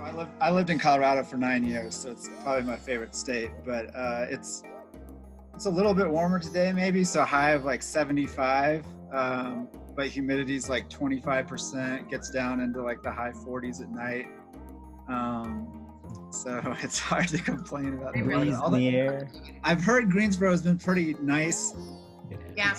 I lived in Colorado for 9 years, so it's probably my favorite state. But it's a little bit warmer today, maybe, so high of like 75. But humidity's like 25%, gets down into like the high 40s at night. So it's hard to complain about the Breeze weather. in the air. I've heard Greensboro has been pretty nice, Yeah.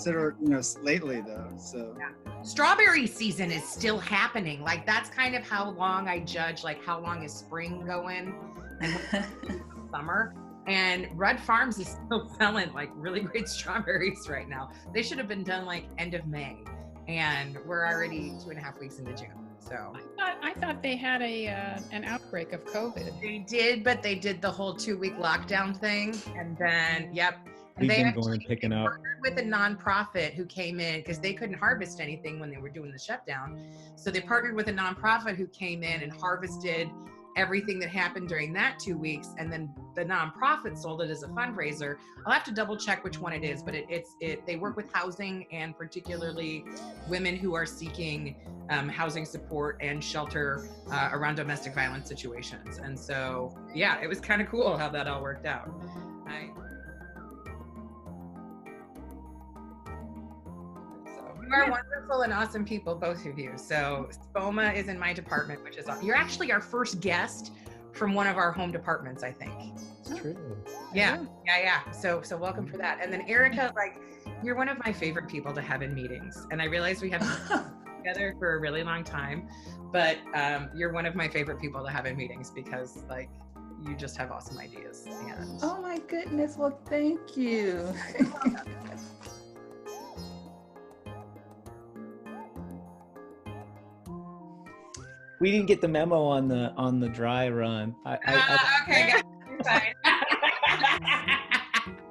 lately though. So Strawberry season is still happening. Like that's kind of how long I judge, like how long is spring going and summer. And Rudd Farms is still selling like really great strawberries right now. They should have been done like end of May, and we're already 2.5 weeks into June. So I thought they had an outbreak of COVID. they did, but they did the whole 2-week lockdown thing, and then We've they been actually going picking up. partnered with a nonprofit who came in because they couldn't harvest anything when they were doing the shutdown. So they partnered with a nonprofit who came in and harvested everything that happened during that 2 weeks, and then the nonprofit sold it as a fundraiser. I'll have to double check which one it is, but they work with housing, and particularly women who are seeking housing support and shelter around domestic violence situations. And so yeah, it was kind of cool how that all worked out. You are wonderful and awesome people, both of you. So SPOMA is in my department, which is, you're actually our first guest from one of our home departments, I think. It's true. Yeah. So welcome for that. And then Erica, like, you're one of my favorite people to have in meetings. And I realize we haven't been together for a really long time, but you're one of my favorite people to have in meetings because, like, you just have awesome ideas. And Oh my goodness, well, thank you. We didn't get the memo on the dry run. okay, guys, you're fine.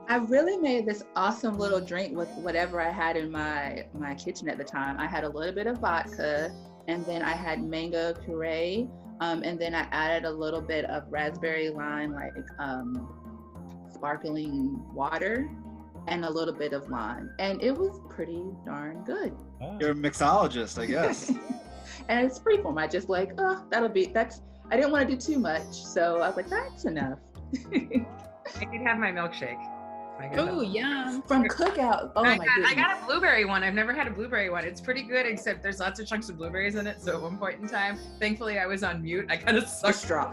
I really made this awesome little drink with whatever I had in my kitchen at the time. I had a little bit of vodka, and then I had mango puree, and then I added a little bit of raspberry lime, like sparkling water, and a little bit of lime, and it was pretty darn good. Oh. you're a mixologist, I guess. And it's freeform. I just like, I didn't want to do too much, so I was like, that's enough. I did have my milkshake. Oh, yum. From Cookout. Oh my goodness. I got a blueberry one. I've never had a blueberry one. It's pretty good, except there's lots of chunks of blueberries in it. So at one point in time, thankfully I was on mute. I kind of A sucked. straw.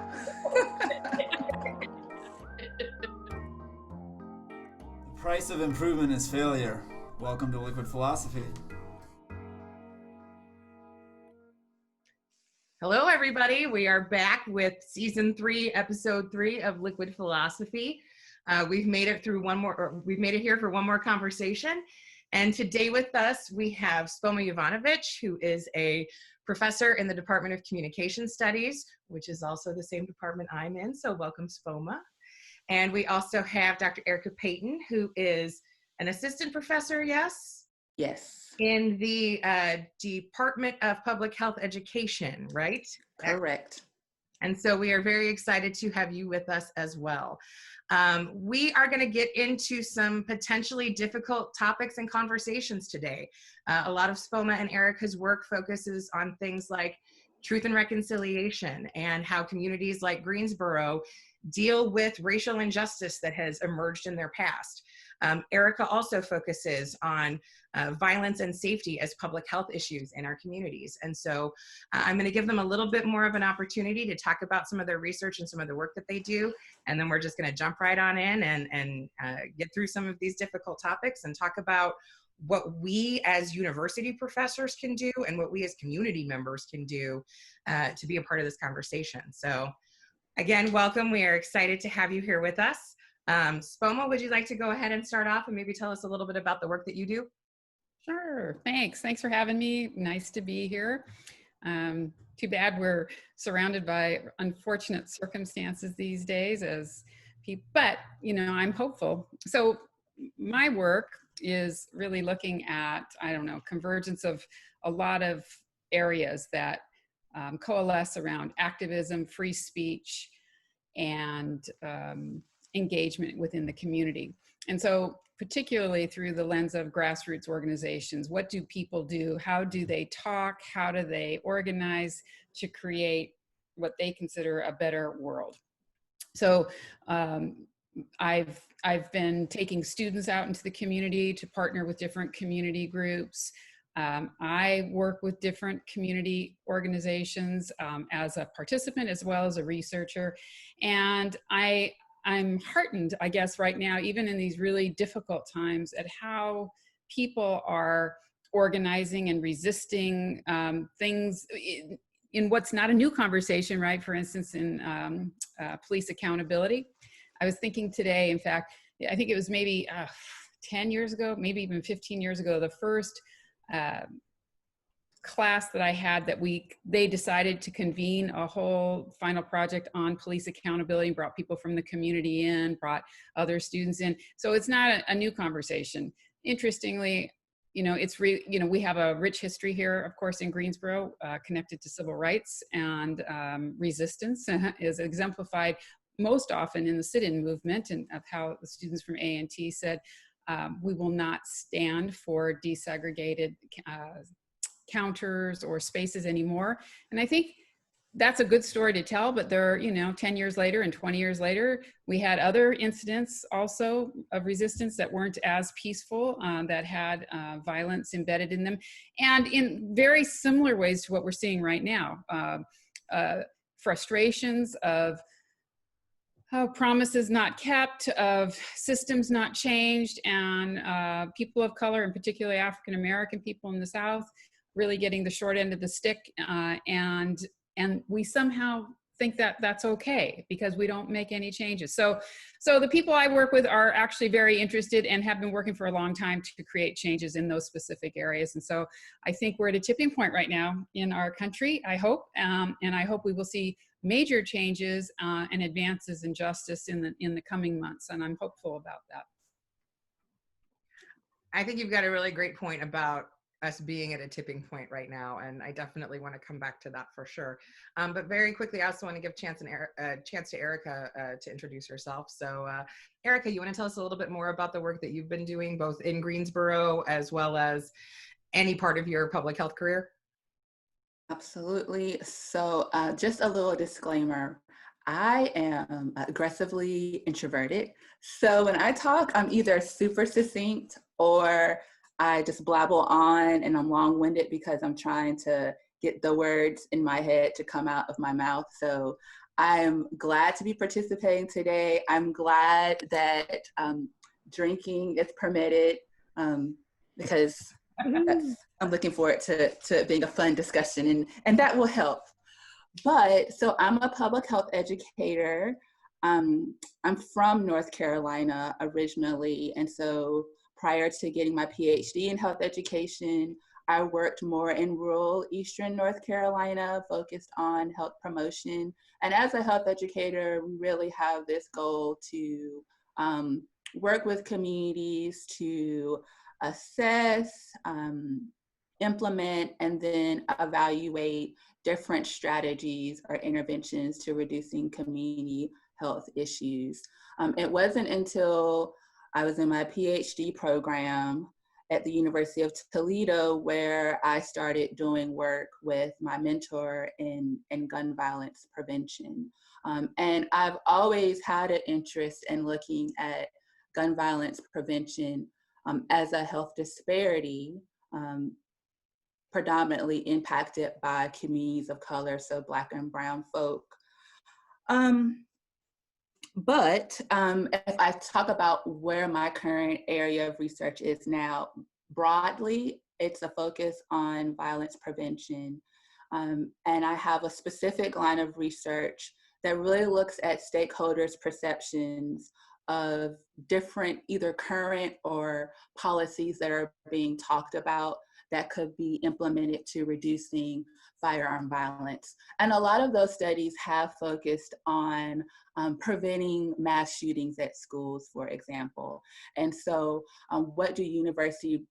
The price of improvement is failure. Welcome to Liquid Philosophy. Hello, everybody. We are back with season 3, episode 3 of Liquid Philosophy. We've made it here for one more conversation. And today with us, we have Spoma Jovanovic, who is a professor in the Department of Communication Studies, which is also the same department I'm in. So welcome, Spoma. And we also have Dr. Erica Payton, who is an assistant professor, yes? Yes. In the Department of Public Health Education, right? Correct. And so we are very excited to have you with us as well. We are going to get into some potentially difficult topics and conversations today. A lot of Spoma and Erica's work focuses on things like truth and reconciliation and how communities like Greensboro deal with racial injustice that has emerged in their past. Erica also focuses on violence and safety as public health issues in our communities. And so I'm going to give them a little bit more of an opportunity to talk about some of their research and some of the work that they do. And then we're just going to jump right on in and get through some of these difficult topics and talk about what we as university professors can do and what we as community members can do to be a part of this conversation. So again, welcome. We are excited to have you here with us. Spoma, would you like to go ahead and start off and maybe tell us a little bit about the work that you do? Sure. Thanks for having me. Nice to be here. Too bad we're surrounded by unfortunate circumstances these days as people, but I'm hopeful. So my work is really looking at, convergence of a lot of areas that coalesce around activism, free speech, and engagement within the community. And so particularly through the lens of grassroots organizations, what do people do? How do they talk? How do they organize to create what they consider a better world. So I've been taking students out into the community to partner with different community groups. I work with different community organizations as a participant as well as a researcher. And I'm heartened, I guess, right now, even in these really difficult times, at how people are organizing and resisting things in what's not a new conversation, right? For instance, in police accountability. I was thinking today, in fact, I think it was maybe 10 years ago, maybe even 15 years ago, the first class that I had that they decided to convene a whole final project on police accountability, brought people from the community in, brought other students in. So it's not a new conversation. Interestingly, we have a rich history here, of course, in Greensboro, connected to civil rights, and resistance is exemplified most often in the sit-in movement, and of how the students from A&T said, we will not stand for desegregated counters or spaces anymore. And I think that's a good story to tell, but there, 10 years later and 20 years later, we had other incidents also of resistance that weren't as peaceful, that had violence embedded in them, and in very similar ways to what we're seeing right now. Frustrations of promises not kept, of systems not changed, and people of color, and particularly African American people in the South, really getting the short end of the stick, and we somehow think that that's okay because we don't make any changes. So the people I work with are actually very interested and have been working for a long time to create changes in those specific areas. And so I think we're at a tipping point right now in our country, I hope, and I hope we will see major changes and advances in justice in the coming months, and I'm hopeful about that. I think you've got a really great point about us being at a tipping point right now, and I definitely want to come back to that for sure. But very quickly, I also want to give a chance to Erica to introduce herself. So Erica, you want to tell us a little bit more about the work that you've been doing both in Greensboro as well as any part of your public health career? Absolutely. So just a little disclaimer. I am aggressively introverted. So when I talk, I'm either super succinct or I just blabble on and I'm long-winded because I'm trying to get the words in my head to come out of my mouth. So I'm glad to be participating today. I'm glad that drinking is permitted because I'm looking forward to being a fun discussion, and that will help. But so I'm a public health educator. I'm from North Carolina originally, and so prior to getting my PhD in health education, I worked more in rural Eastern North Carolina, focused on health promotion. And as a health educator, we really have this goal to work with communities to assess, implement, and then evaluate different strategies or interventions to reducing community health issues. It wasn't until I was in my PhD program at the University of Toledo where I started doing work with my mentor in gun violence prevention. And I've always had an interest in looking at gun violence prevention as a health disparity, predominantly impacted by communities of color, so Black and Brown folk. But if I talk about where my current area of research is now, broadly, it's a focus on violence prevention. And I have a specific line of research that really looks at stakeholders' perceptions of different either current or policies that are being talked about that could be implemented to reducing firearm violence. And a lot of those studies have focused on preventing mass shootings at schools, for example. And so what do university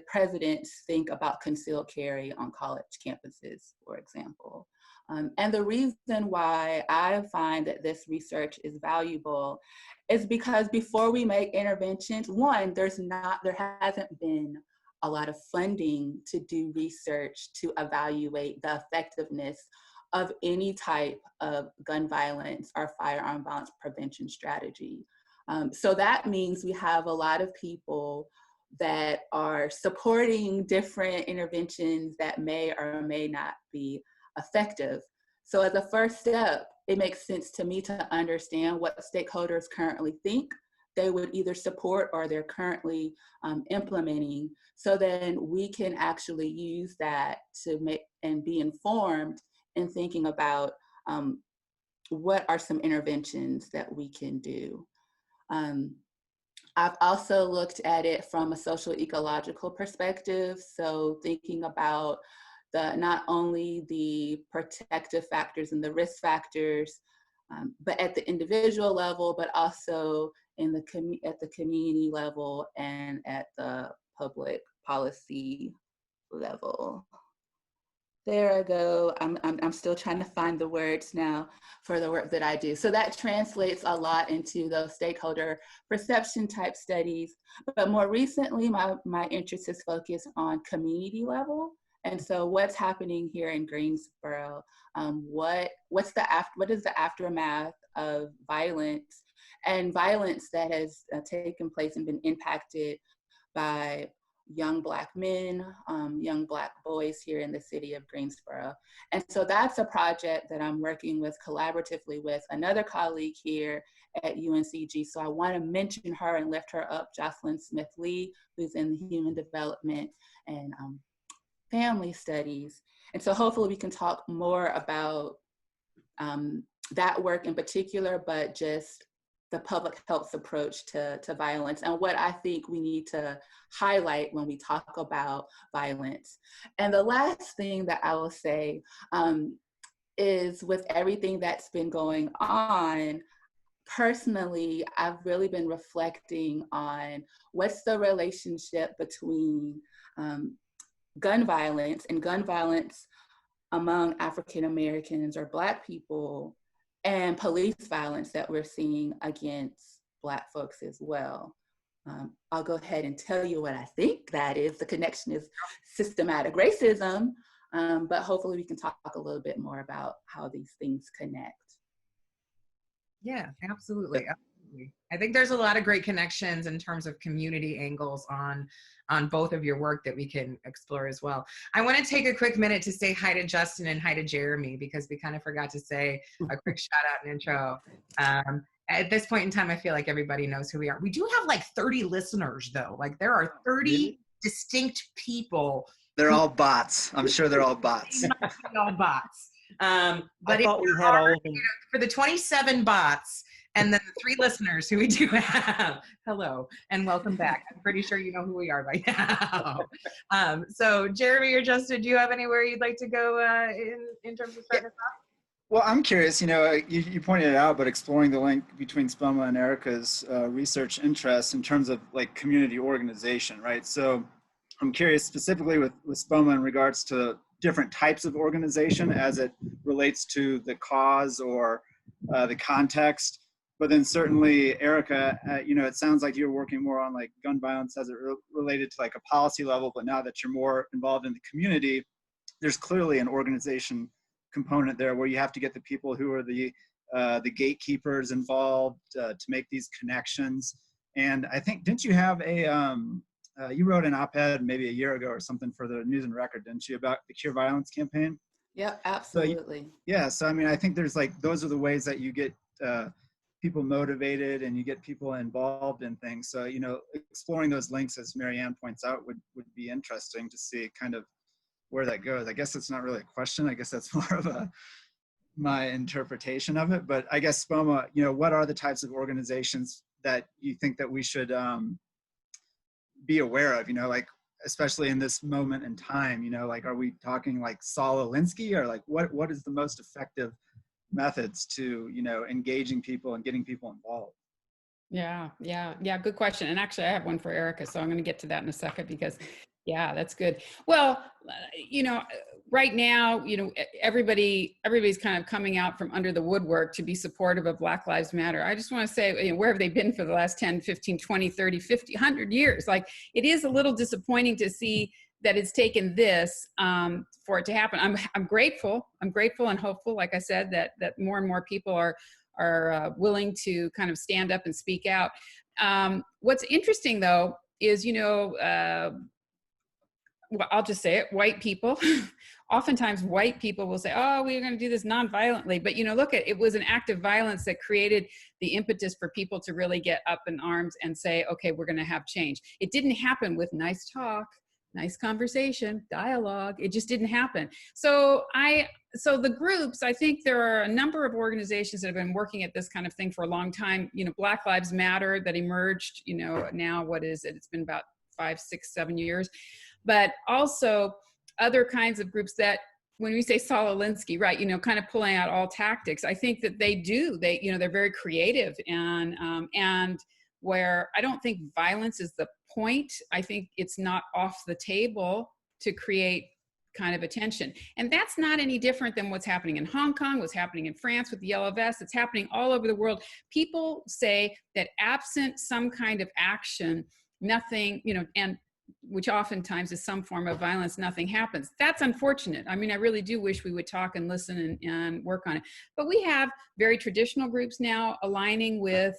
presidents think about concealed carry on college campuses, for example? And the reason why I find that this research is valuable is because before we make interventions, one, there hasn't been a lot of funding to do research to evaluate the effectiveness of any type of gun violence or firearm violence prevention strategy. So that means we have a lot of people that are supporting different interventions that may or may not be effective. So as a first step, it makes sense to me to understand what stakeholders currently think they would either support or they're currently implementing, so then we can actually use that to make and be informed in thinking about what are some interventions that we can do. I've also looked at it from a social ecological perspective. So thinking about not only the protective factors and the risk factors, but at the individual level, but also in at the community level and at the public policy level. There I go. I'm still trying to find the words now for the work that I do. So that translates a lot into those stakeholder perception type studies. But more recently, my interest is focused on community level. And so what's happening here in Greensboro? What is the aftermath of violence, and violence that has taken place and been impacted by young Black men, young Black boys here in the city of Greensboro. And so that's a project that I'm working with collaboratively with another colleague here at UNCG. So I want to mention her and lift her up, Jocelyn Smith-Lee, who's in the Human Development and Family Studies. And so hopefully we can talk more about that work in particular, but just the public health approach to violence and what I think we need to highlight when we talk about violence. And the last thing that I will say is, with everything that's been going on, personally, I've really been reflecting on what's the relationship between gun violence and gun violence among African Americans or Black people, and police violence that we're seeing against Black folks as well. I'll go ahead and tell you what I think that is. The connection is systematic racism, but hopefully we can talk a little bit more about how these things connect. Yeah, absolutely. I think there's a lot of great connections in terms of community angles on both of your work that we can explore as well. I want to take a quick minute to say hi to Justin and hi to Jeremy, because we kind of forgot to say a quick shout out and intro. At this point in time, I feel like everybody knows who we are. We do have like 30 listeners though. Like there are 30 distinct people. They're all bots. I'm sure they're all bots. All bots. But I thought we had all of them. For the 27 bots, and then the 3 listeners who we do have, hello and welcome back. I'm pretty sure you know who we are by now. So Jeremy or Justin, do you have anywhere you'd like to go in terms of starting us off? Well, I'm curious, you pointed it out, but exploring the link between Spoma and Erica's research interests in terms of like community organization, right? So I'm curious specifically with Spoma in regards to different types of organization as it relates to the cause or the context. But then certainly, Erica, it sounds like you're working more on like gun violence as it related to like a policy level, but now that you're more involved in the community, there's clearly an organization component there where you have to get the people who are the gatekeepers involved to make these connections. And I think, didn't you have you wrote an op-ed maybe a year ago or something for the News and Record, didn't you, about the Cure Violence campaign? Yeah, absolutely. So I mean, I think there's like, those are the ways that you get people motivated and you get people involved in things. So, exploring those links, as Marianne points out, would be interesting to see kind of where that goes. I guess it's not really a question. I guess that's more of my interpretation of it. But I guess, Spoma, what are the types of organizations that you think that we should be aware of, like, especially in this moment in time, like, are we talking like Saul Alinsky, or like what is the most effective methods to, engaging people and getting people involved? Yeah. Good question. And actually I have one for Erica, so I'm going to get to that in a second because yeah, that's good. Well, right now, everybody's kind of coming out from under the woodwork to be supportive of Black Lives Matter. I just want to say, where have they been for the last 10, 15, 20, 30, 50, 100 years? Like, it is a little disappointing to see that it's taken this for it to happen. I'm grateful. I'm grateful and hopeful, like I said, that more and more people are willing to kind of stand up and speak out. What's interesting though is, well, I'll just say it, white people, oftentimes white people will say, oh, we're going to do this non-violently. But, look, it was an act of violence that created the impetus for people to really get up in arms and say, okay, we're going to have change. It didn't happen with nice talk, nice conversation, dialogue. It just didn't happen. So the groups, I think there are a number of organizations that have been working at this kind of thing for a long time. Black Lives Matter that emerged, now what is it? It's been about 5, 6, 7 years. But also other kinds of groups that, when we say Saul Alinsky, right, kind of pulling out all tactics, I think that they're very creative and where I don't think violence is the point. I think it's not off the table to create kind of attention. And that's not any different than what's happening in Hong Kong, what's happening in France with the yellow vests. It's happening all over the world. People say that absent some kind of action, nothing, and which oftentimes is some form of violence, nothing happens. That's unfortunate. I mean, I really do wish we would talk and listen and work on it. But we have very traditional groups now aligning with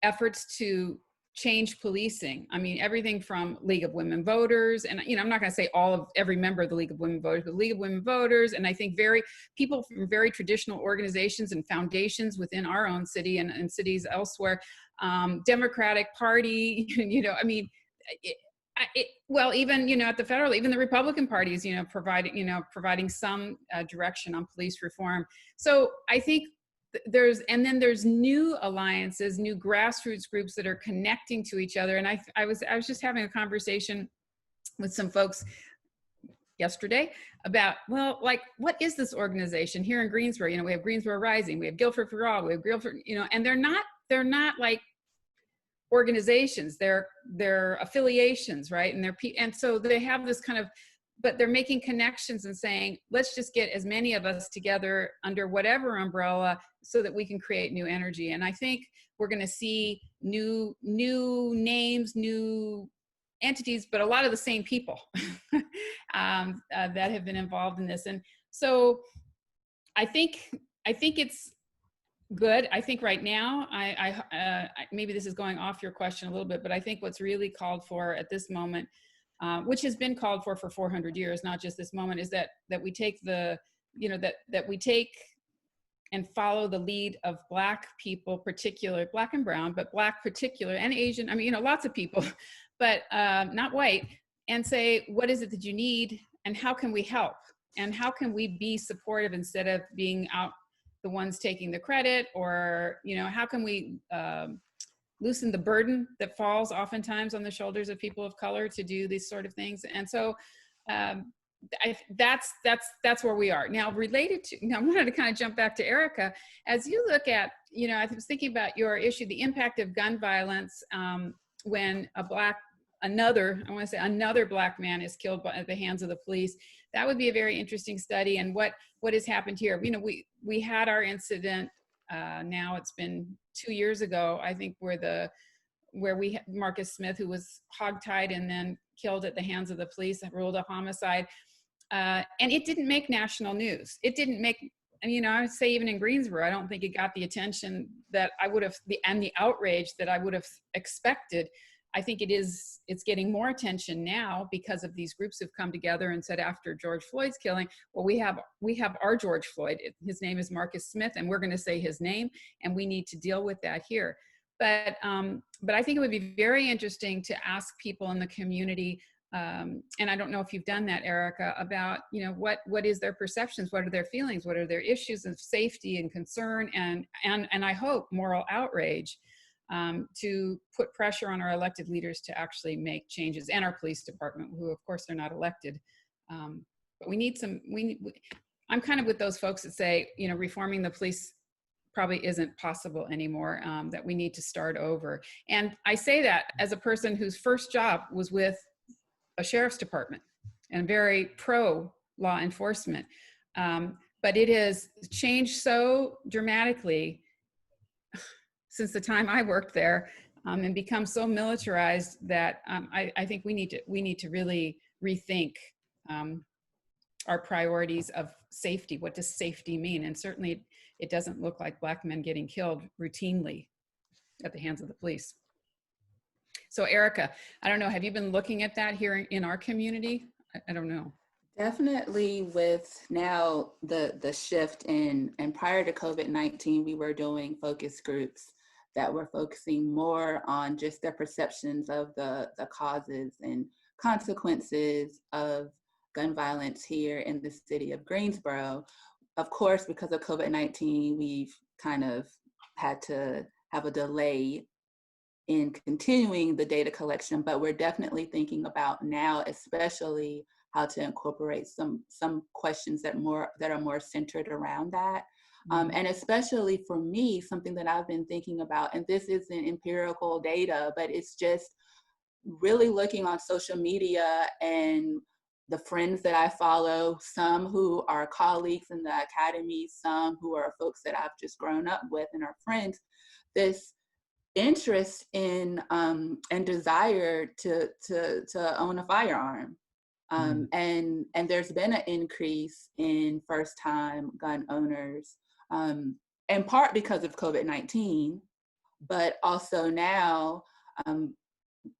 efforts to change policing. I mean, everything from League of Women Voters, and I'm not going to say every member of the League of Women Voters, but League of Women Voters, and I think people from very traditional organizations and foundations within our own city and cities elsewhere, Democratic Party, I mean, well, even at the federal, even the Republican parties, providing some direction on police reform. So I think there's new alliances, new grassroots groups that are connecting to each other. And I was just having a conversation with some folks yesterday about, well, like, what is this organization here in Greensboro? We have Greensboro Rising, we have Guilford for All, we have Guilford, and they're not like organizations, they're affiliations, right? And so they have this kind of, but they're making connections and saying, let's just get as many of us together under whatever umbrella so that we can create new energy. And I think we're going to see new names, new entities, but a lot of the same people that have been involved in this. And so I think it's good. I think right now, maybe this is going off your question a little bit, but I think what's really called for at this moment, which has been called for 400 years, not just this moment, is that we take that we take and follow the lead of Black people, particular Black and brown, but Black particular, and Asian. I mean, lots of people, but not white, and say, what is it that you need, and how can we help, and how can we be supportive instead of being out the ones taking the credit, or how can we loosen the burden that falls oftentimes on the shoulders of people of color to do these sort of things. And so that's where we are now. Now I wanted to kind of jump back to Erica. As you look at, I was thinking about your issue, the impact of gun violence when another Black man is killed at the hands of the police. That would be a very interesting study. And what has happened here? We had our incident, now it's been 2 years ago, I think, where we had Marcus Smith, who was hogtied and then killed at the hands of the police, ruled a homicide. And it didn't make national news. It didn't make, I would say even in Greensboro, I don't think it got the attention that I would have, and the outrage that I would have expected. I think it's getting more attention now because of these groups who've come together and said, after George Floyd's killing, well, we have our George Floyd. His name is Marcus Smith, and we're going to say his name, and we need to deal with that here. But I think it would be very interesting to ask people in the community, and I don't know if you've done that, Erica, about what is their perceptions, what are their feelings, what are their issues of safety and concern, and I hope moral outrage. To put pressure on our elected leaders to actually make changes, and our police department, who of course are not elected. But I'm kind of with those folks that say, reforming the police probably isn't possible anymore, that we need to start over. And I say that as a person whose first job was with a sheriff's department and very pro law enforcement. But it has changed so dramatically since the time I worked there. and become so militarized that I think we need to really rethink our priorities of safety. What does safety mean? And certainly it doesn't look like Black men getting killed routinely at the hands of the police. So Erica, I don't know, have you been looking at that here in our community? I don't know. Definitely with now the shift and prior to COVID-19, we were doing focus groups that were focusing more on just their perceptions of the causes and consequences of gun violence here in the city of Greensboro. Of course, because of COVID-19, we've kind of had to have a delay in continuing the data collection, but we're definitely thinking about now, especially how to incorporate some questions that are more centered around that. And especially for me, something that I've been thinking about, and this isn't empirical data, but it's just really looking on social media and the friends that I follow, some who are colleagues in the academy, some who are folks that I've just grown up with and are friends, this interest in and desire to own a firearm. And there's been an increase in first-time gun owners, in part because of COVID-19, but also now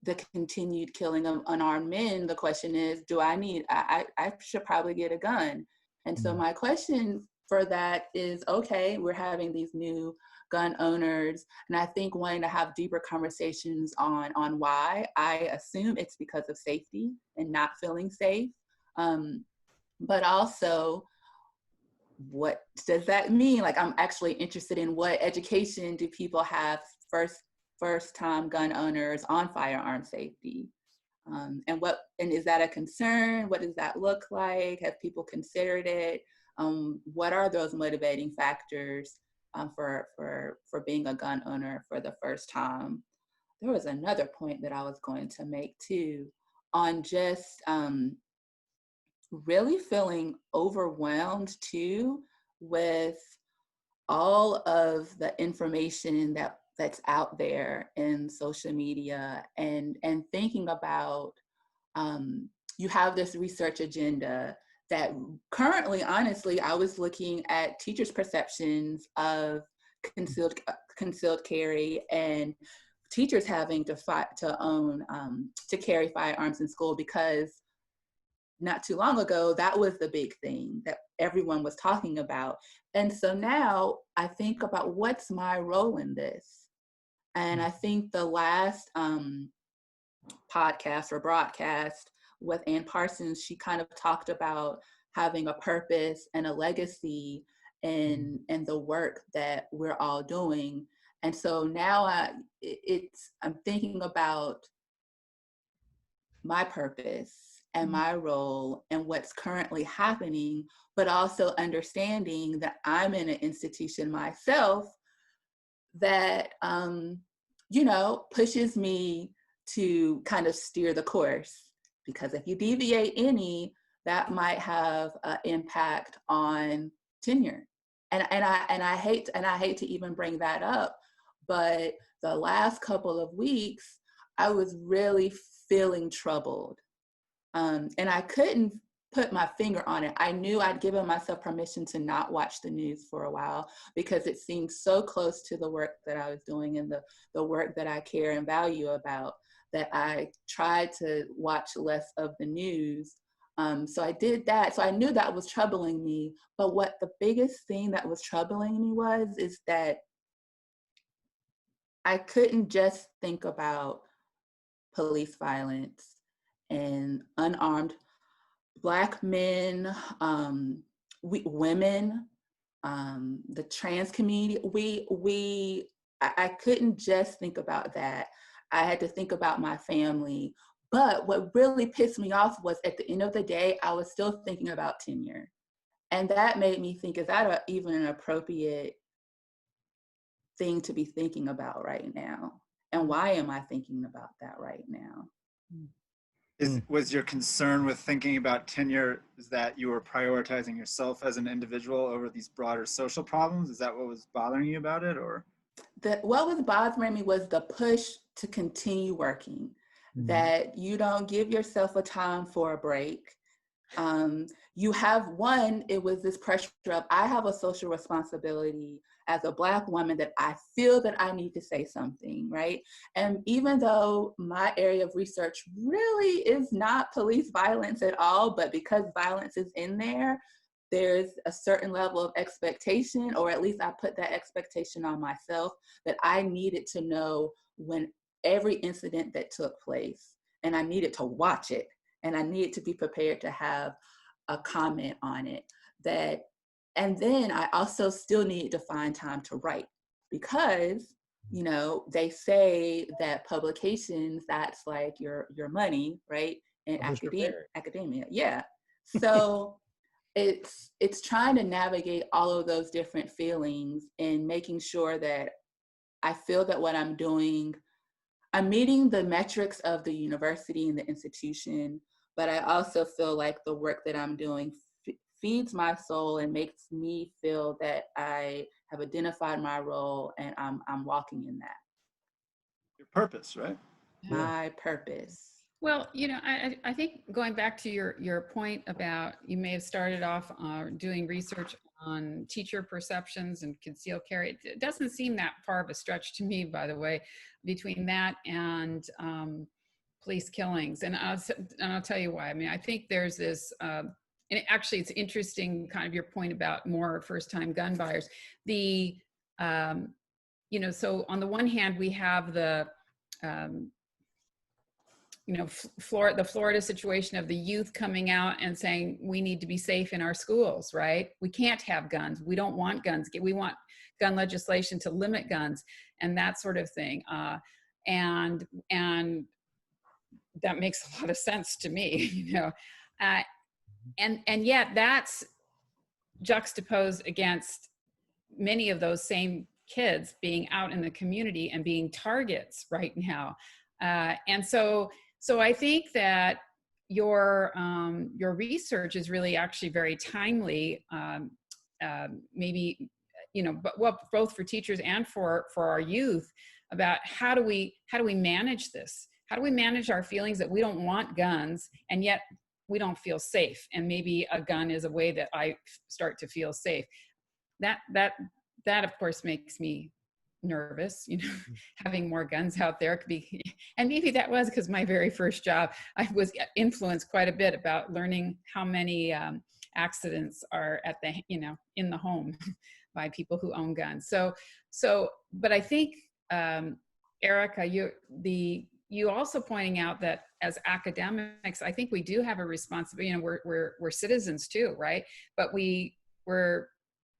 the continued killing of unarmed men. The question is, I should probably get a gun. And so my question for that is, okay, we're having these new gun owners, and I think wanting to have deeper conversations on why. I assume it's because of safety and not feeling safe, but also what does that mean? Like, I'm actually interested in what education do people have first-time gun owners on firearm safety, and is that a concern? What does that look like? Have people considered it? What are those motivating factors for being a gun owner for the first time? There was another point that I was going to make too, on just really feeling overwhelmed too with all of the information that's out there in social media, and thinking about you have this research agenda that currently, honestly, I was looking at teachers' perceptions of concealed carry and teachers having to carry firearms in school, because not too long ago, that was the big thing that everyone was talking about. And so now I think about, what's my role in this? And I think the last podcast or broadcast with Ann Parsons, she kind of talked about having a purpose and a legacy in the work that we're all doing. And so now I'm thinking about my purpose and my role and what's currently happening, but also understanding that I'm in an institution myself that, pushes me to kind of steer the course, because if you deviate any, that might have an impact on tenure. And I hate to even bring that up, but the last couple of weeks, I was really feeling troubled. And I couldn't put my finger on it. I knew I'd given myself permission to not watch the news for a while, because it seemed so close to the work that I was doing and the work that I care and value about, that I tried to watch less of the news. So I did that. So I knew that was troubling me. But what the biggest thing that was troubling me is that I couldn't just think about police violence and unarmed Black men, women, the trans community. I couldn't just think about that. I had to think about my family. But what really pissed me off was, at the end of the day, I was still thinking about tenure. And that made me think, is that even an appropriate thing to be thinking about right now? And why am I thinking about that right now? Was your concern with thinking about tenure is that you were prioritizing yourself as an individual over these broader social problems? Is that what was bothering you about it, or? what was bothering me was the push to continue working, that you don't give yourself a time for a break. You have it was this pressure of, I have a social responsibility as a Black woman that I feel that I need to say something, right? And even though my area of research really is not police violence at all, but because violence is in there, there's a certain level of expectation, or at least I put that expectation on myself, that I needed to know when every incident that took place, and I needed to watch it, and I needed to be prepared to have a comment on it. And then I also still needed to find time to write, because, you know, they say that publications, that's like your money, right? In academia, yeah. So it's trying to navigate all of those different feelings and making sure that I feel that what I'm doing, I'm meeting the metrics of the university and the institution, but I also feel like the work that I'm doing feeds my soul and makes me feel that I have identified my role and I'm walking in that. Your purpose, right? My purpose. Well, you know, I think going back to your point about, you may have started off doing research on teacher perceptions and concealed carry. It doesn't seem that far of a stretch to me, by the way, between that and police killings. And I'll tell you why. I mean, I think there's this, and actually it's interesting, kind of your point about more first-time gun buyers. You know, so on the one hand, we have the, you know, the Florida situation of the youth coming out and saying, we need to be safe in our schools, right? We can't have guns. We don't want guns. We want gun legislation to limit guns and that sort of thing. And that makes a lot of sense to me, you know. And yet that's juxtaposed against many of those same kids being out in the community and being targets right now. And so I think that your research is really actually very timely, maybe, you know, but well, both for teachers and for our youth, about how do we manage this? How do we manage our feelings that we don't want guns and yet we don't feel safe? And maybe a gun is a way that I start to feel safe. That of course makes me nervous, you know, having more guns out there could be, and maybe that was because my very first job, I was influenced quite a bit about learning how many accidents are at the, you know, in the home by people who own guns. So, but I think, Erica, you also pointing out that as academics, I think we do have a responsibility. You know, we're citizens too, right? But we're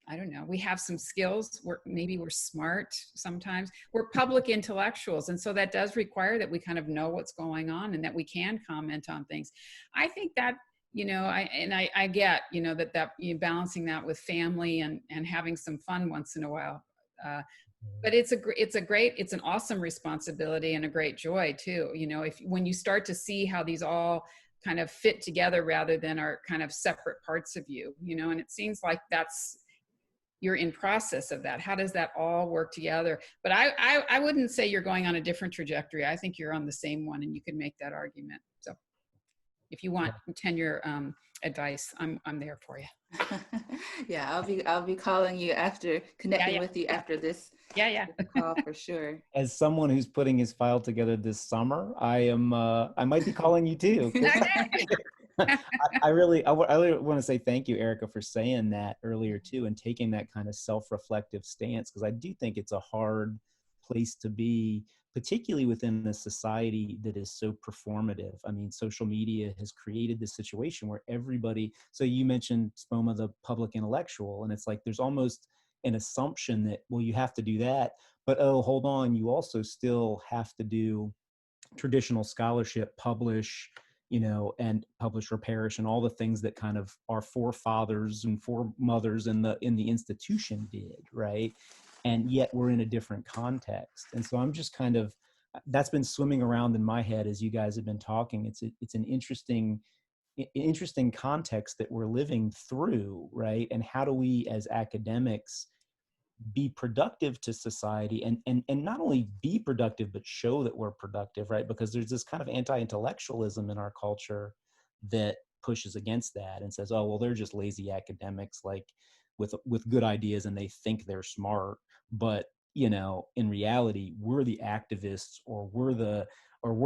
I don't know, we have some skills. Maybe we're smart sometimes. We're public intellectuals. And so that does require that we kind of know what's going on and that we can comment on things. I think that, you know, I get, you know, that you balancing that with family and having some fun once in a while. But it's an awesome responsibility and a great joy too. You know, when you start to see how these all kind of fit together rather than are kind of separate parts of you, you know, and it seems like you're in process of that. How does that all work together? But I wouldn't say you're going on a different trajectory. I think you're on the same one, and you can make that argument. So if you want tenure advice, I'm there for you. Yeah, I'll be calling you after, connecting with you after this. Yeah. Call for sure. As someone who's putting his file together this summer, I might be calling you too. I really want to say thank you, Erica, for saying that earlier too, and taking that kind of self-reflective stance, because I do think it's a hard place to be, particularly within a society that is so performative. I mean, social media has created this situation where everybody, so you mentioned, Spoma, the public intellectual, and it's like there's almost an assumption that, well, you have to do that, but oh, hold on, you also still have to do traditional scholarship, publish, you know, and publish or perish, and all the things that kind of our forefathers and foremothers in the institution did, right? And yet we're in a different context. And so I'm just kind of, that's been swimming around in my head as you guys have been talking. It's an interesting context that we're living through, right? And how do we as academics be productive to society, and not only be productive, but show that we're productive, right? Because there's this kind of anti-intellectualism in our culture that pushes against that and says, oh, well, they're just lazy academics, like with good ideas, and they think they're smart. But, you know, in reality, we're the activists, or we're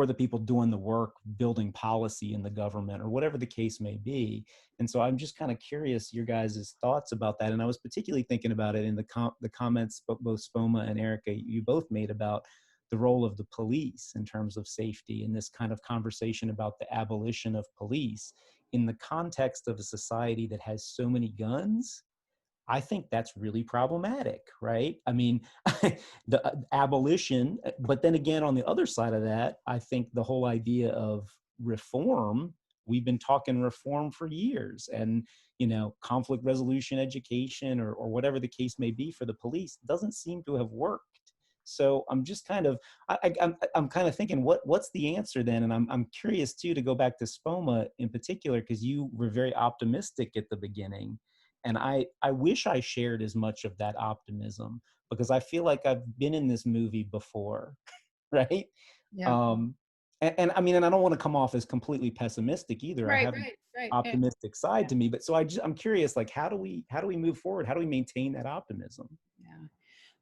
the people doing the work, building policy in the government, or whatever the case may be. And so I'm just kind of curious your guys' thoughts about that. And I was particularly thinking about it in the comments, but both Spoma and Erica, you both made about the role of the police in terms of safety, and this kind of conversation about the abolition of police in the context of a society that has so many guns. I think that's really problematic, right? I mean, the abolition, but then again, on the other side of that, I think the whole idea of reform, we've been talking reform for years, and, you know, conflict resolution education, or whatever the case may be for the police, doesn't seem to have worked. So I'm just kind of, I'm kind of thinking, what's the answer then? And I'm curious too, to go back to Spoma in particular, because you were very optimistic at the beginning. And I wish I shared as much of that optimism, because I feel like I've been in this movie before, right? Yeah. And I mean, and I don't want to come off as completely pessimistic either. I have an optimistic side to me, but so I'm curious, like, how do we move forward? How do we maintain that optimism? Yeah.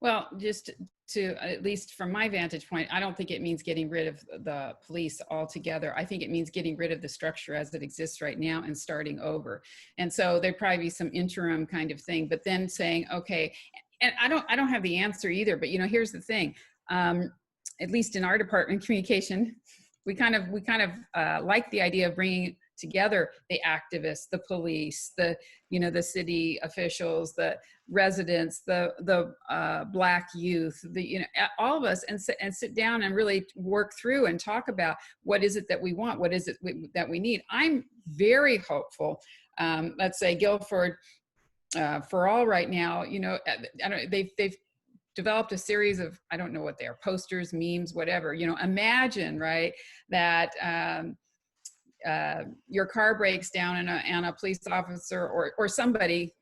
Well, just to, at least from my vantage point, I don't think it means getting rid of the police altogether. I think it means getting rid of the structure as it exists right now and starting over. And so there'd probably be some interim kind of thing, but then saying, okay, and I don't have the answer either, but, you know, here's the thing. At least in our department, communication, we kind of like the idea of bringing together the activists, the police, the, you know, the city officials, the residents, the Black youth, the, you know, all of us, and sit down and really work through and talk about what is it that we want, what is it that we need. I'm very hopeful. Let's say Guilford for All right now, you know, I don't, they've developed a series of, I don't know what they are, posters, memes, whatever, you know, imagine, right, that your car breaks down and a police officer or somebody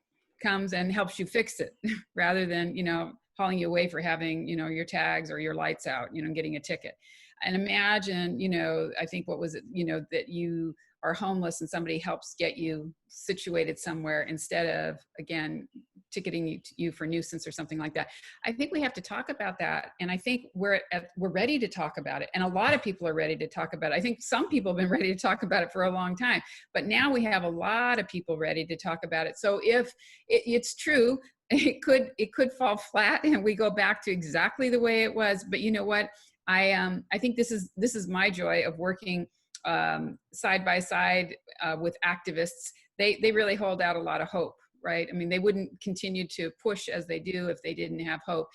comes and helps you fix it rather than, you know, hauling you away for having, you know, your tags or your lights out, you know, getting a ticket. And imagine, you know, I think, what was it, you know, that you are homeless and somebody helps get you situated somewhere instead of, again, ticketing you for nuisance or something like that. I think we have to talk about that. And I think we're ready to talk about it. And a lot of people are ready to talk about it. I think some people have been ready to talk about it for a long time, but now we have a lot of people ready to talk about it. So if it's true, it could fall flat and we go back to exactly the way it was. But you know what? I think this is my joy of working side by side with activists. They really hold out a lot of hope, right? I mean, they wouldn't continue to push as they do if they didn't have hope.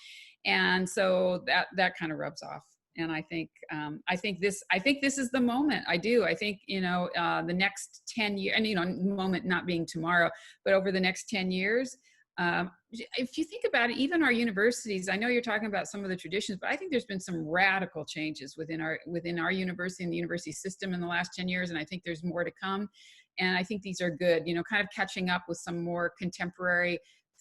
And so that kind of rubs off. And I think this is the moment. I do. I think, you know, the next 10 years, and, you know, moment not being tomorrow, but over the next 10 years, if you think about it, even our universities, I know you're talking about some of the traditions, but I think there's been some radical changes within our university and the university system in the last 10 years. And I think there's more to come. And I think these are good, you know, kind of catching up with some more contemporary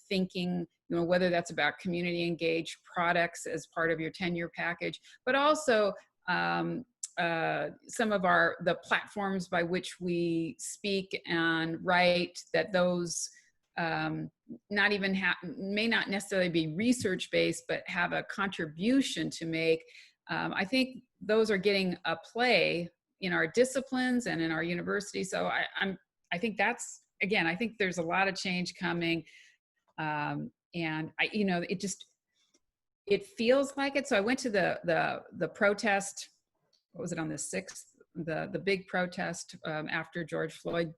thinking, you know, whether that's about community engaged products as part of your tenure package, but also some of the platforms by which we speak and write, that those may not necessarily be research based, but have a contribution to make. I think those are getting a play in our disciplines and in our university. So I think that's, again, I think there's a lot of change coming. And you know, it feels like it. So I went to the protest, what was it, on the 6th, the big protest after George Floyd,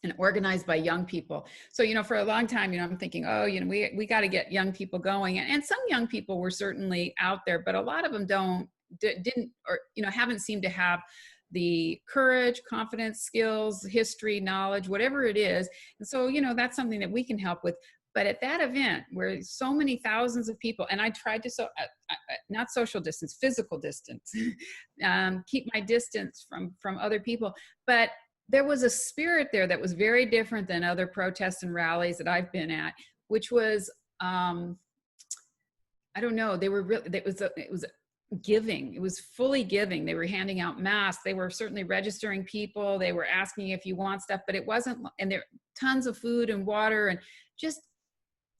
and organized by young people. So, you know, for a long time, you know, I'm thinking, oh, you know, we got to get young people going. And some young people were certainly out there, but a lot of them didn't, or, you know, haven't seemed to have the courage, confidence, skills, history, knowledge, whatever it is. And so, you know, that's something that we can help with. But at that event where so many thousands of people, and I tried to, not social distance, physical distance, keep my distance from other people. But there was a spirit there that was very different than other protests and rallies that I've been at, which was I don't know, they were really, it was giving. It was fully giving. They were handing out masks. They were certainly registering people. They were asking if you want stuff, but it wasn't, and there tons of food and water, and just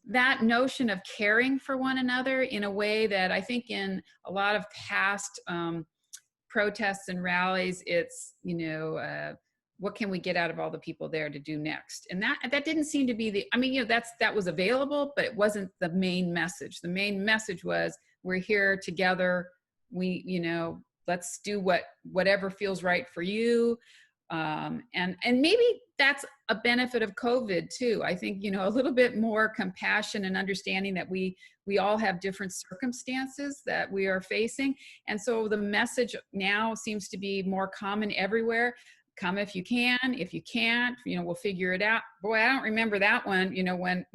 that notion of caring for one another in a way that I think in a lot of past protests and rallies, it's, you know, what can we get out of all the people there to do next? And that didn't seem to be the, I mean, you know, that was available, but it wasn't the main message. The main message was, we're here together. We, you know, let's do whatever feels right for you. And maybe that's a benefit of COVID too. I think, you know, a little bit more compassion and understanding that we all have different circumstances that we are facing. And so the message now seems to be more common everywhere. Come if you can. If you can't, you know, we'll figure it out. Boy, I don't remember that one, you know, when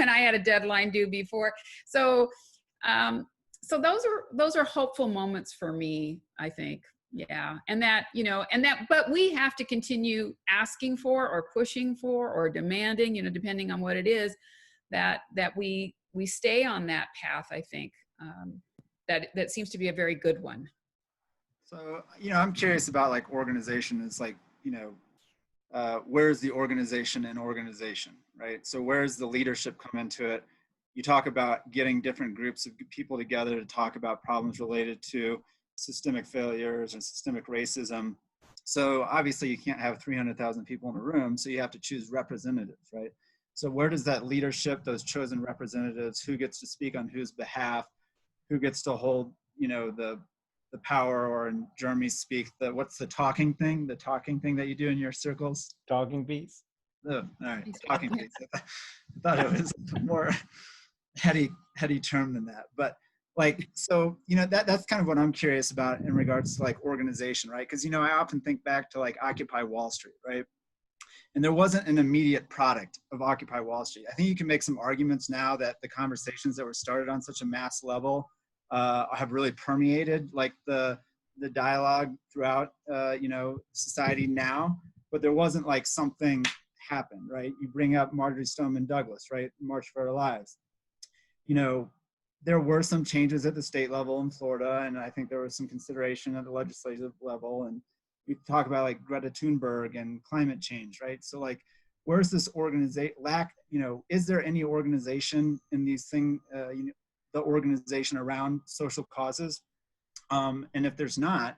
I had a deadline due before. So, so those are hopeful moments for me, I think. Yeah. And that, you know, but we have to continue asking for, or pushing for, or demanding, you know, depending on what it is, that we stay on that path. I think that seems to be a very good one. So, you know, I'm curious about like organization. It's like, you know, where's the organization in organization, right? So where's the leadership come into it? You talk about getting different groups of people together to talk about problems related to systemic failures and systemic racism. So obviously you can't have 300,000 people in a room, so you have to choose representatives, right? So where does that leadership, those chosen representatives, who gets to speak on whose behalf, who gets to hold, you know, the power, or in Jeremy speak, what's the talking thing that you do in your circles? Talking piece. Oh, all right, talking piece. I thought it was a more heady term than that, but like, so, you know, that's kind of what I'm curious about in regards to like organization, right? Because, you know, I often think back to like Occupy Wall Street, right? And there wasn't an immediate product of Occupy Wall Street. I think you can make some arguments now that the conversations that were started on such a mass level have really permeated like the dialogue throughout, you know, society now, but there wasn't like something happened, right? You bring up Marjorie Stoneman Douglas, right? March for Our Lives. You know, there were some changes at the state level in Florida, and I think there was some consideration at the legislative level. And we talk about like Greta Thunberg and climate change, right? So like, where's this you know, is there any organization in these things, you know, the organization around social causes? And if there's not,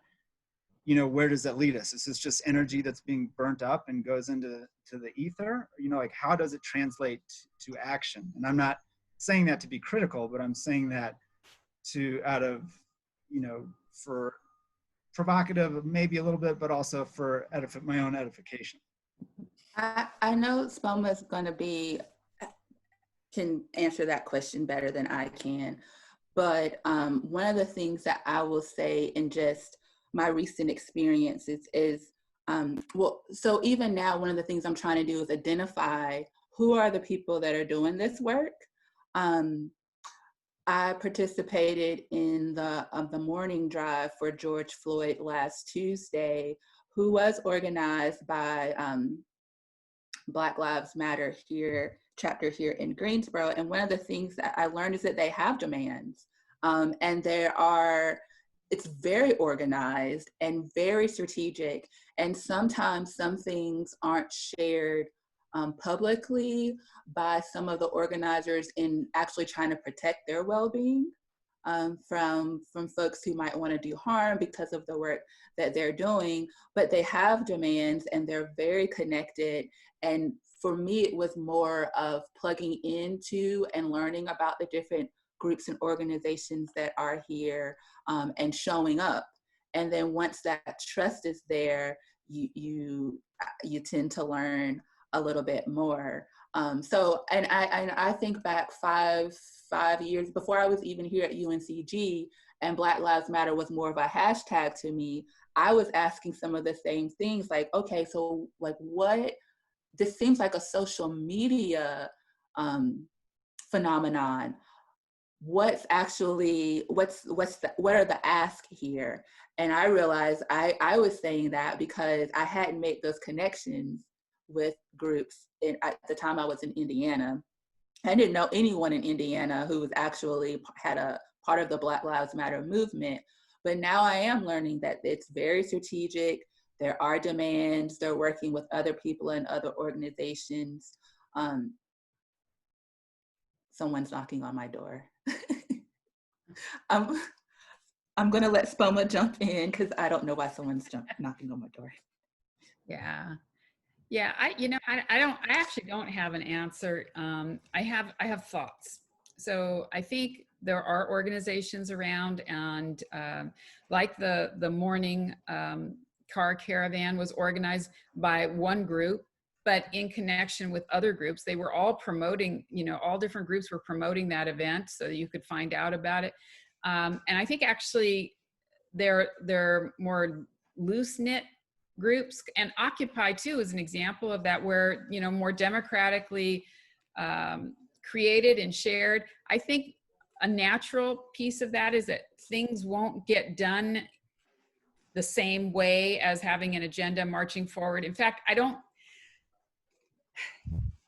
you know, where does that lead us? Is this just energy that's being burnt up and goes into the ether? You know, like, how does it translate to action? And I'm not saying that to be critical, but I'm saying that out of, you know, for provocative, maybe a little bit, but also for my own edification. I know Spoma's going to can answer that question better than I can. But one of the things that I will say in just my recent experiences is, well, so even now, one of the things I'm trying to do is identify who are the people that are doing this work. I participated in the morning drive for George Floyd last Tuesday, who was organized by Black Lives Matter chapter here in Greensboro. And one of the things that I learned is that they have demands, and it's very organized and very strategic. And sometimes some things aren't shared publicly by some of the organizers in actually trying to protect their well-being from folks who might want to do harm because of the work that they're doing. But they have demands and they're very connected. And for me, it was more of plugging into and learning about the different groups and organizations that are here and showing up. And then once that trust is there, you tend to learn a little bit more. So, and I think back five years before I was even here at UNCG, and Black Lives Matter was more of a hashtag to me, I was asking some of the same things, like, okay, so like this seems like a social media phenomenon. What are the ask here? And I realized I was saying that because I hadn't made those connections with groups at the time I was in Indiana. I didn't know anyone in Indiana who was actually had a part of the Black Lives Matter movement. But now I am learning that it's very strategic. There are demands. They're working with other people and other organizations. Someone's knocking on my door. I'm gonna let Spoma jump in because I don't know why someone's knocking on my door. Yeah. Yeah, I actually don't have an answer. I have thoughts. So I think there are organizations around, and like the morning car caravan was organized by one group, but in connection with other groups. They were all promoting, all different groups were promoting that event so that you could find out about it. And I think actually they're more loose-knit groups, and Occupy too is an example of that, where more democratically created and shared. I think a natural piece of that is that things won't get done the same way as having an agenda marching forward. In fact,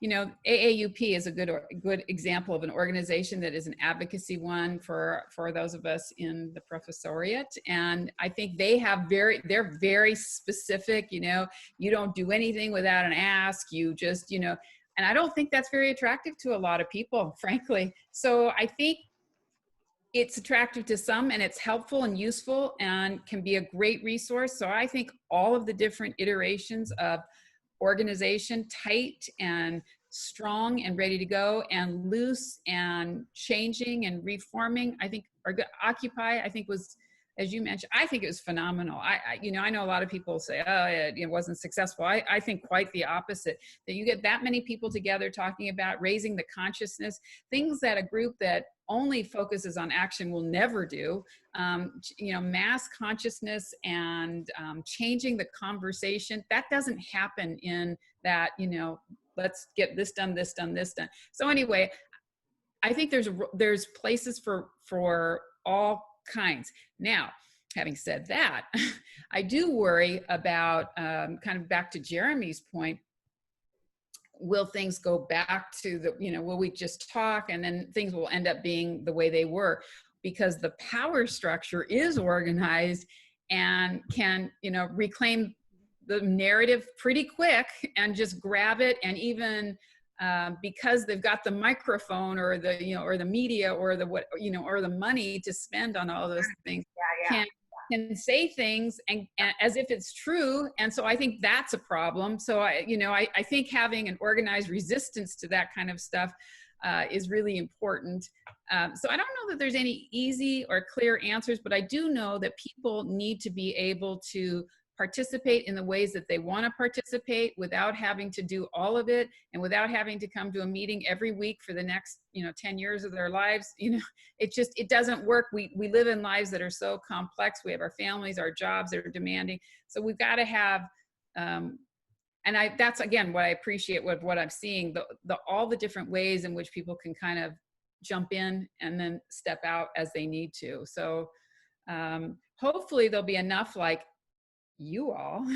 AAUP is a good example of an organization that is an advocacy one for those of us in the professoriate. And I think they're very specific, you don't do anything without an ask, you just, and I don't think that's very attractive to a lot of people, frankly. So I think it's attractive to some, and it's helpful and useful and can be a great resource. So I think all of the different iterations of organization, tight and strong and ready to go, and loose and changing and reforming, I think are good. Occupy, I think was, as you mentioned, I think it was phenomenal. I know a lot of people say, oh, it wasn't successful. I think quite the opposite, that you get that many people together talking about raising the consciousness, things that a group that only focuses on action will never do, mass consciousness and changing the conversation. That doesn't happen in that, let's get this done, this done, this done. So anyway, I think there's places for all kinds. Now, having said that, I do worry about, kind of back to Jeremy's point, will things go back to will we just talk and then things will end up being the way they were? Because the power structure is organized and can, reclaim the narrative pretty quick and just grab it, and even because they've got the microphone or the, or the media or the or the money to spend on all those things, can say things and as if it's true. And so I think that's a problem. So I think having an organized resistance to that kind of stuff is really important. So I don't know that there's any easy or clear answers, but I do know that people need to be able to participate in the ways that they want to participate without having to do all of it, and without having to come to a meeting every week for the next 10 years of their lives. It doesn't work. We live in lives that are so complex. We have our families, our jobs that are demanding. So we've got to have that's again what I appreciate with what I'm seeing, all the different ways in which people can kind of jump in and then step out as they need to. So hopefully there'll be enough like you all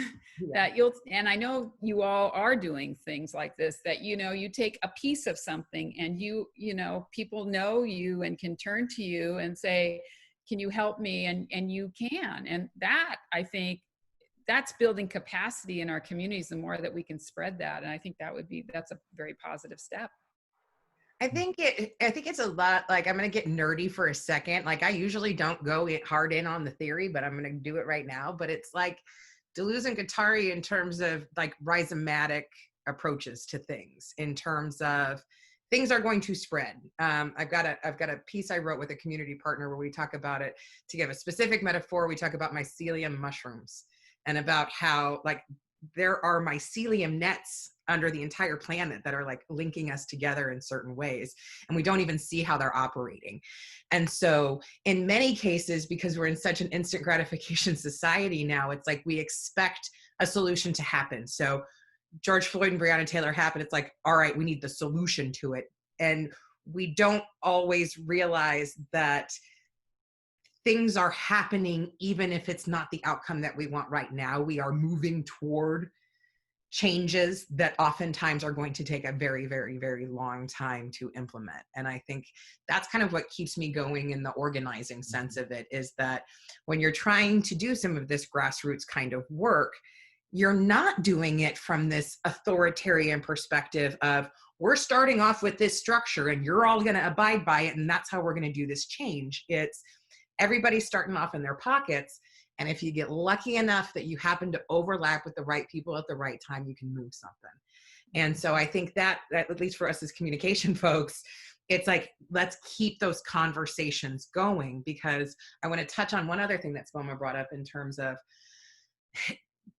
that and I know you all are doing things like this, that you take a piece of something and people know you and can turn to you and say, can you help me? And you can. And that, I think, that's building capacity in our communities, the more that we can spread that. And I think that's a very positive step. I think it's a lot, like, I'm going to get nerdy for a second. Like, I usually don't go hard in on the theory, but I'm going to do it right now. But it's like Deleuze and Guattari in terms of like rhizomatic approaches to things, in terms of things are going to spread. I've got a piece I wrote with a community partner where we talk about it. To give a specific metaphor, we talk about mycelium mushrooms and about how like there are mycelium nets under the entire planet that are like linking us together in certain ways. And we don't even see how they're operating. And so in many cases, because we're in such an instant gratification society now, it's like we expect a solution to happen. So George Floyd and Breonna Taylor happened. It's like, all right, we need the solution to it. And we don't always realize that things are happening, even if it's not the outcome that we want right now. We are moving toward changes that oftentimes are going to take a very, very, very long time to implement. And I think that's kind of what keeps me going in the organizing sense of it, is that when you're trying to do some of this grassroots kind of work, you're not doing it from this authoritarian perspective of, we're starting off with this structure and you're all going to abide by it, and that's how we're going to do this change. It's everybody's starting off in their pockets. And if you get lucky enough that you happen to overlap with the right people at the right time, you can move something. And so I think that at least for us as communication folks, it's like, let's keep those conversations going, because I want to touch on one other thing that Spoma brought up in terms of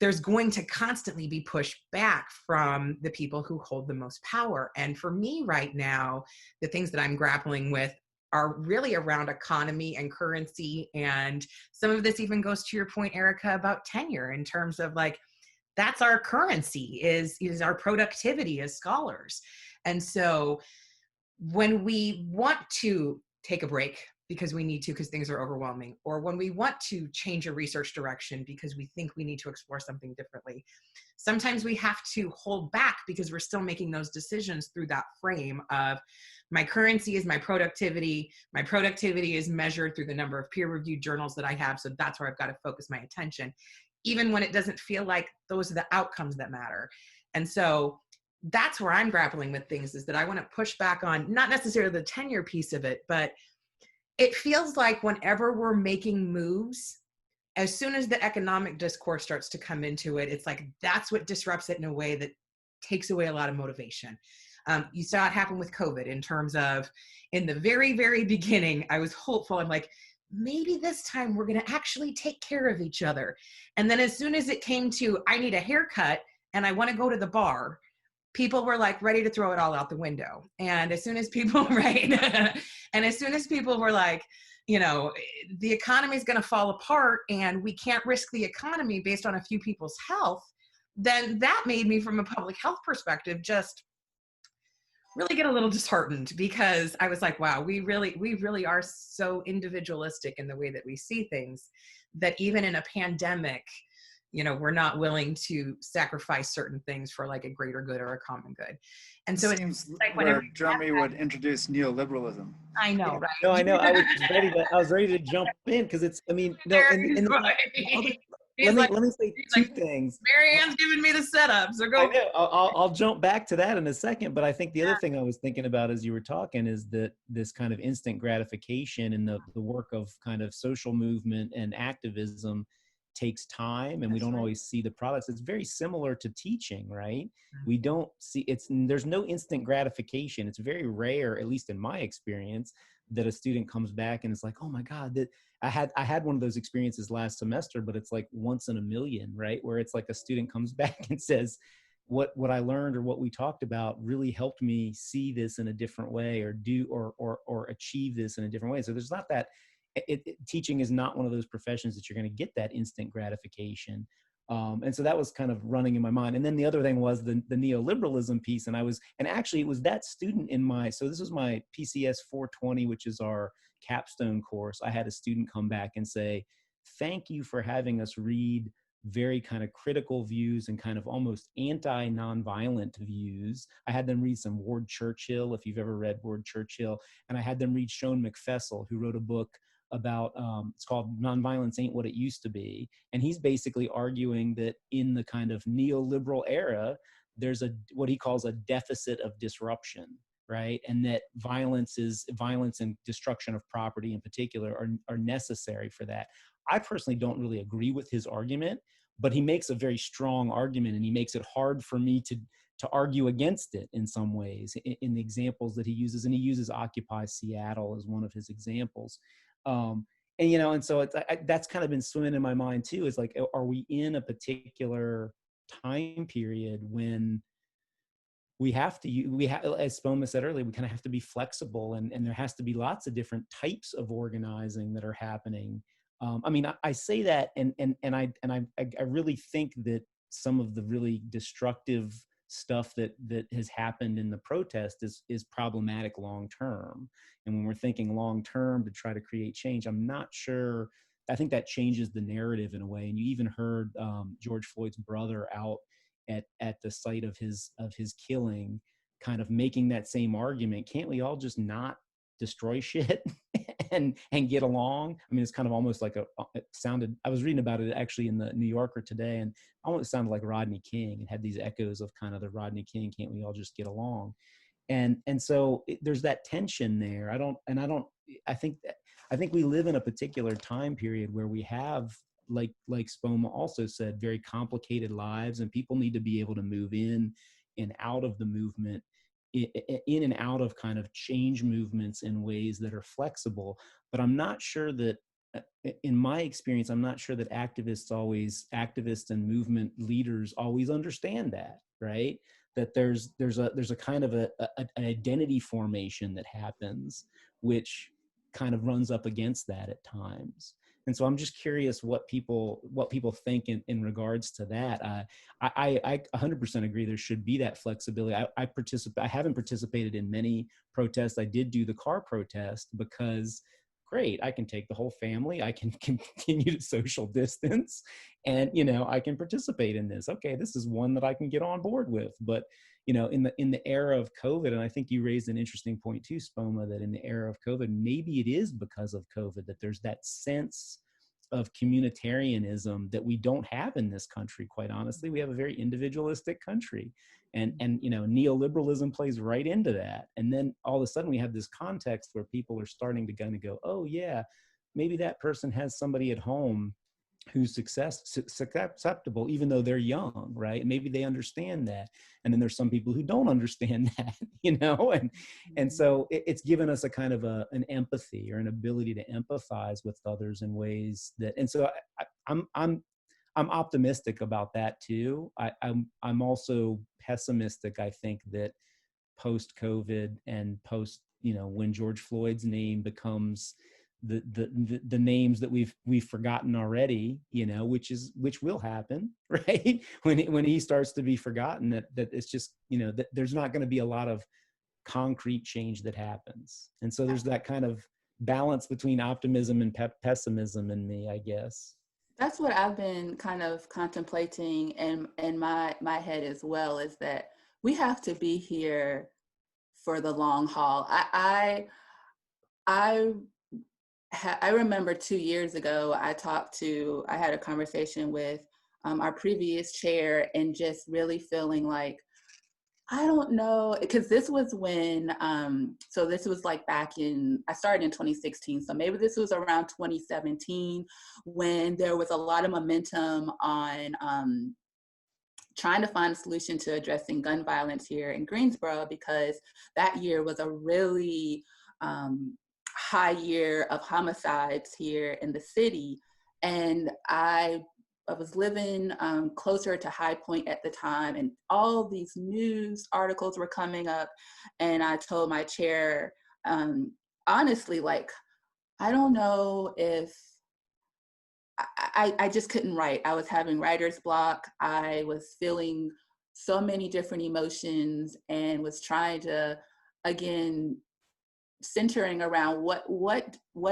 there's going to constantly be pushed back from the people who hold the most power. And for me right now, the things that I'm grappling with are really around economy and currency. And some of this even goes to your point, Erica, about tenure, in terms of like, that's our currency, is our productivity as scholars. And so when we want to take a break because we need to, because things are overwhelming, or when we want to change a research direction because we think we need to explore something differently, sometimes we have to hold back because we're still making those decisions through that frame of, my currency is my productivity. My productivity is measured through the number of peer-reviewed journals that I have, so that's where I've got to focus my attention, even when it doesn't feel like those are the outcomes that matter. And so that's where I'm grappling with things, is that I want to push back on not necessarily the tenure piece of it, but it feels like whenever we're making moves, as soon as the economic discourse starts to come into it, it's like that's what disrupts it in a way that takes away a lot of motivation. You saw it happen with COVID, in terms of, in the very, very beginning, I was hopeful. I'm like, maybe this time we're going to actually take care of each other. And then as soon as it came to, I need a haircut and I want to go to the bar, people were like ready to throw it all out the window. And as soon as people, right. And as soon as people were like, you know, the economy is going to fall apart and we can't risk the economy based on a few people's health, then that made me, from a public health perspective, just really get a little disheartened, because I was like, wow, we really are so individualistic in the way that we see things, that even in a pandemic, you know, we're not willing to sacrifice certain things for like a greater good or a common good. And so it seems like where Drummy would introduce neoliberalism. I know, right? No, I know. I was ready to jump in, because it's, I mean, no, and let me say two things. Marianne's giving me the setup, so go. I know. I'll jump back to that in a second, but I think the other thing I was thinking about as you were talking is that this kind of instant gratification and the work of kind of social movement and activism takes time, and we don't always see the products. It's very similar to teaching, right? We don't see, there's no instant gratification. It's very rare, at least in my experience, that a student comes back and it's like, oh my God, that I had one of those experiences last semester, but it's like once in a million, right? Where it's like a student comes back and says, what I learned or what we talked about really helped me see this in a different way, or do or achieve this in a different way. So there's not that. Teaching is not one of those professions that you're going to get that instant gratification. And so that was kind of running in my mind. And then the other thing was the neoliberalism piece. And actually it was that student so this was my PCS 420, which is our capstone course. I had a student come back and say, thank you for having us read very kind of critical views and kind of almost anti-nonviolent views. I had them read some Ward Churchill, if you've ever read Ward Churchill, and I had them read Sean McFessel, who wrote a book about, it's called Nonviolence Ain't What It Used to Be. And he's basically arguing that in the kind of neoliberal era, there's what he calls a deficit of disruption, right? And that violence and destruction of property in particular are necessary for that. I personally don't really agree with his argument, but he makes a very strong argument, and he makes it hard for me to argue against it in some ways in the examples that he uses. And he uses Occupy Seattle as one of his examples. And so that's kind of been swimming in my mind too, is like, are we in a particular time period when we have, as Spoma said earlier, we kind of have to be flexible, and there has to be lots of different types of organizing that are happening. I mean, I say that, and I really think that some of the really destructive stuff that has happened in the protest is problematic long term. And when we're thinking long term to try to create change, I'm not sure. I think that changes the narrative in a way. And you even heard George Floyd's brother out at the site of his killing, kind of making that same argument. Can't we all just not destroy shit and get along? I mean, it's kind of almost like it sounded, I was reading about it actually in the New Yorker today, and almost sounded like Rodney King, and had these echoes of kind of the Rodney King, can't we all just get along? And so there's that tension there. I think we live in a particular time period where we have, like Spoma also said, very complicated lives, and people need to be able to move in and out of the movement, in and out of kind of change movements in ways that are flexible. But I'm not sure that, in my experience, I'm not sure that activists and movement leaders always understand that, right? That there's a kind of an identity formation that happens, which kind of runs up against that at times. And so I'm just curious what people think in regards to that. I 100% agree there should be that flexibility. I haven't participated in many protests. I did do the car protest because, great, I can take the whole family, I can continue to social distance, and I can participate in this. Okay, this is one that I can get on board with. But in the era of COVID, and I think you raised an interesting point too, Spoma, that in the era of COVID, maybe it is because of COVID that there's that sense of communitarianism that we don't have in this country. Quite honestly, we have a very individualistic country, and neoliberalism plays right into that. And then all of a sudden we have this context where people are starting to kind of go, oh yeah, maybe that person has somebody at home who's susceptible, even though they're young, right? Maybe they understand that. And then there's some people who don't understand that, and so it's given us a kind of an empathy, or an ability to empathize with others in ways that, and so I'm optimistic about that too. I'm also pessimistic. I think that post-COVID and post, when George Floyd's name becomes the names that we've forgotten already, which will happen, right? When he starts to be forgotten, that it's just, that there's not going to be a lot of concrete change that happens. And so there's that kind of balance between optimism and pessimism in me, I guess. That's what I've been kind of contemplating in my head as well, is that we have to be here for the long haul. I remember 2 years ago, I had a conversation with our previous chair, and just really feeling like, I don't know, because this was when, so this was like I started in 2016, so maybe this was around 2017, when there was a lot of momentum on trying to find a solution to addressing gun violence here in Greensboro, because that year was a really high year of homicides here in the city. And I was living closer to High Point at the time, and all these news articles were coming up. And I told my chair, honestly, like, I don't know if, I just couldn't write. I was having writer's block. I was feeling so many different emotions, and was trying to, again, centering around what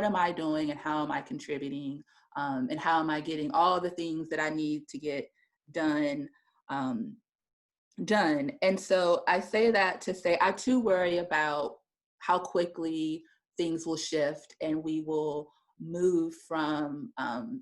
am I doing, and how am I contributing, and how am I getting all the things that I need to get done. And so I say that to say, I too worry about how quickly things will shift, and we will move from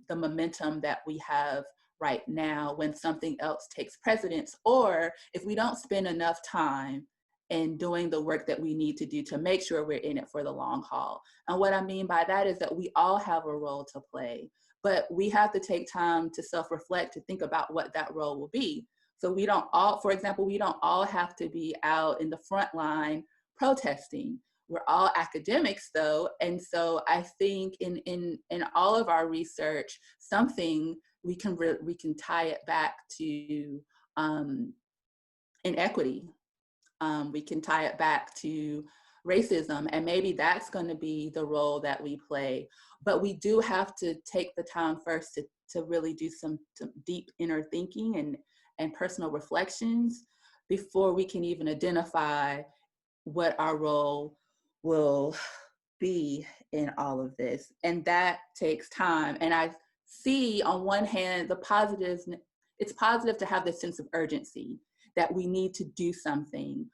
the momentum that we have right now, when something else takes precedence, or if we don't spend enough time in doing the work that we need to do to make sure we're in it for the long haul. And what I mean by that is that we all have a role to play, but we have to take time to self-reflect, to think about what that role will be. So we don't all, for example, we don't all have to be out in the front line protesting. We're all academics though. And so I think in all of our research, something we can tie it back to inequity. We can tie it back to racism, and maybe that's going to be the role that we play. But we do have to take the time first to really do some deep inner thinking and personal reflections before we can even identify what our role will be in all of this. And that takes time. And I see, on one hand, the positives it's positive to have this sense of urgency that we need to do something.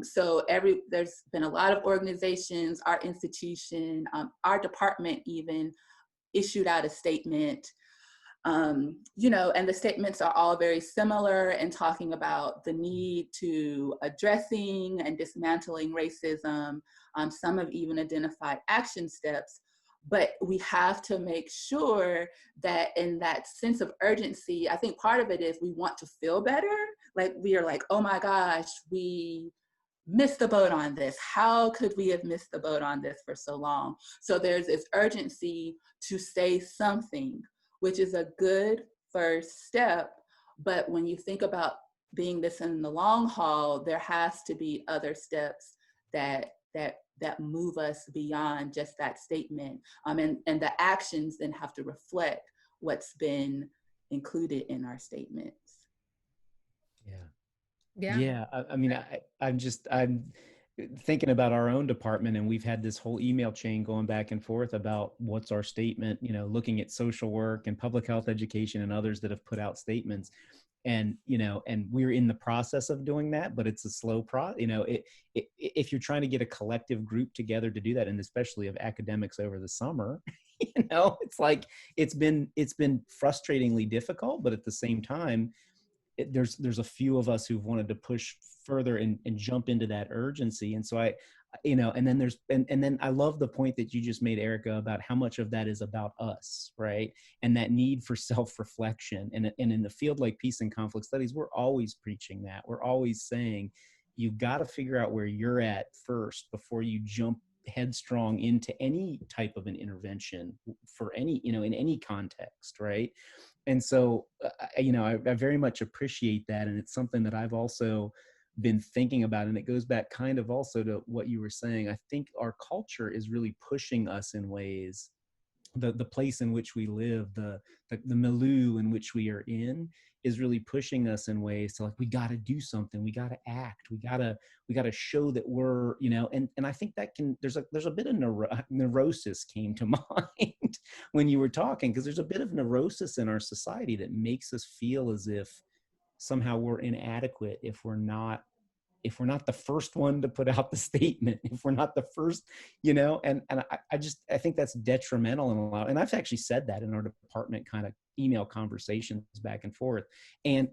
So there's been a lot of organizations, our institution, our department even issued out a statement, and the statements are all very similar in talking about the need to addressing and dismantling racism. Some have even identified action steps. But we have to make sure that in that sense of urgency, I think part of it is we want to feel better. Like we are like, oh my gosh, we missed the boat on this. How could we have missed the boat on this for so long? So there's this urgency to say something, which is a good first step. But when you think about being this in the long haul, there has to be other steps that move us beyond just that statement. And the actions then have to reflect what's been included in our statements. Yeah. I mean, I'm thinking about our own department, and we've had this whole email chain going back and forth about what's our statement, looking at social work and public health education and others that have put out statements. And, and we're in the process of doing that, but it's a slow if you're trying to get a collective group together to do that, and especially of academics over the summer, it's like, it's been frustratingly difficult, but at the same time, there's a few of us who've wanted to push further and jump into that urgency. And so and then I love the point that you just made, Erica, about how much of that is about us, right? And that need for self-reflection. And in the field like peace and conflict studies, we're always preaching that. We're always saying, you've got to figure out where you're at first before you jump headstrong into any type of an intervention for any, in any context, right? And so, I very much appreciate that. And it's something that I've also been thinking about. And it goes back kind of also to what you were saying. I think our culture is really pushing us in ways, the place in which we live, the milieu in which we are in is really pushing us in ways to, like, we got to do something, we got to act, we got to show that we're, and I think that there's a bit of neurosis came to mind when you were talking, because there's a bit of neurosis in our society that makes us feel as if somehow we're inadequate if we're not the first one to put out the statement, if we're not the first, and I think that's detrimental in a lot. And I've actually said that in our department kind of email conversations back and forth. And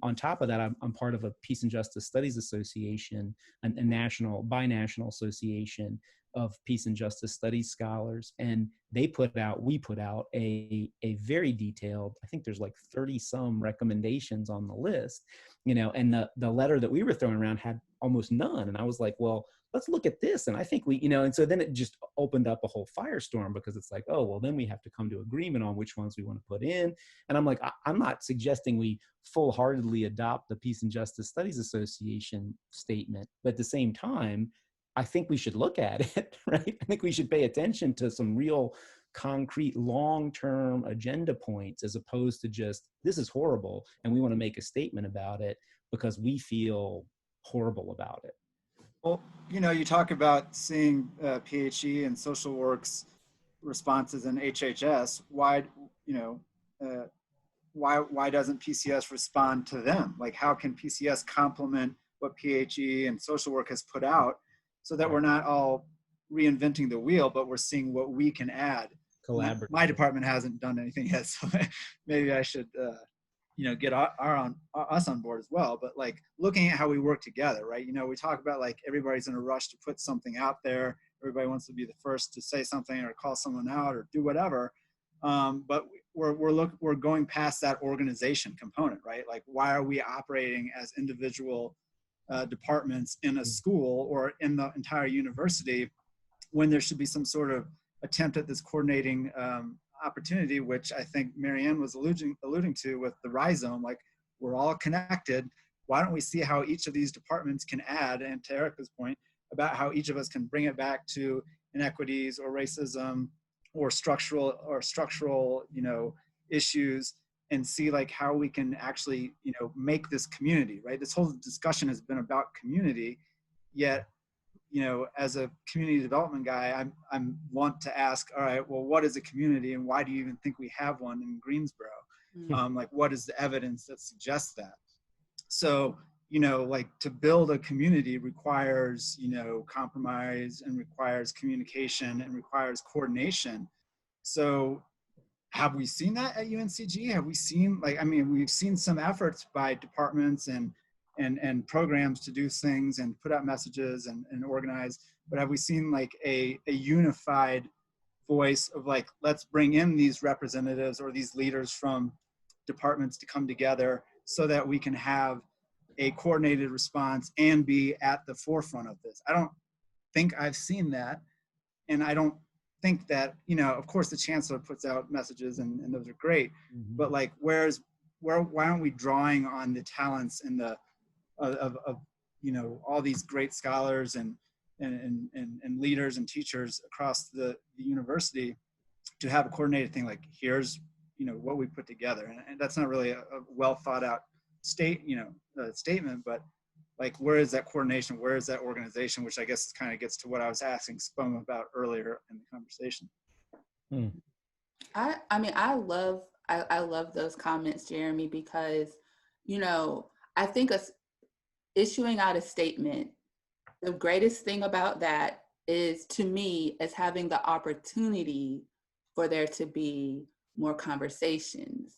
on top of that, I'm part of a Peace and Justice Studies Association, a binational association of peace and justice studies scholars. And we put out a very detailed, I think there's like 30 some recommendations on the list, and the letter that we were throwing around had almost none. And I was like, well, let's look at this. And I think and so then it just opened up a whole firestorm, because it's like, oh, well, then we have to come to agreement on which ones we want to put in. And I'm like, I'm not suggesting we full-heartedly adopt the Peace and Justice Studies Association statement, but at the same time, I think we should look at it, right? I think we should pay attention to some real concrete long-term agenda points, as opposed to just, this is horrible and we want to make a statement about it because we feel horrible about it. Well, you talk about seeing PHE and social work's responses in HHS. Why doesn't PCS respond to them? Like, how can PCS complement what PHE and social work has put out, so that we're not all reinventing the wheel, but we're seeing what we can add? Collaborate. My department hasn't done anything yet, so maybe I should, get us on board as well. But like, looking at how we work together, right? We talk about, like, everybody's in a rush to put something out there. Everybody wants to be the first to say something or call someone out or do whatever. But we're going past that organization component, right? Like, why are we operating as individual departments in a school or in the entire university, when there should be some sort of attempt at this coordinating opportunity, which I think Marianne was alluding to with the rhizome? Like, we're all connected. Why don't we see how each of these departments can add, and to Erica's point about how each of us can bring it back to inequities or racism or structural issues, and see, like, how we can actually make this community, right? This whole discussion has been about community, yet as a community development guy, I'm want to ask, all right, well, what is a community, and why do you even think we have one in Greensboro? Like, what is the evidence that suggests that? So, you know, like, to build a community requires, you know, compromise, and requires communication, and requires coordination. So have we seen that at UNCG? Have we seen, like, I mean, we've seen some efforts by departments and programs to do things and put out messages and organize, but have we seen like a unified voice of like, let's bring in these representatives or these leaders from departments to come together so that we can have a coordinated response and be at the forefront of this? I don't think I've seen that. And I don't think that, you know, of course the chancellor puts out messages and those are great, but like, why aren't we drawing on the talents and the, of you know, all these great scholars and leaders and teachers across the university to have a coordinated thing? Like, here's, you know, what we put together, and that's not really a well thought out statement, but like, where is that coordination? Where is that organization? Which I guess kind of gets to what I was asking Spoma about earlier in the conversation. I mean, I love those comments, Jeremy, because, you know, I think issuing out a statement, the greatest thing about that is, to me, is having the opportunity for there to be more conversations.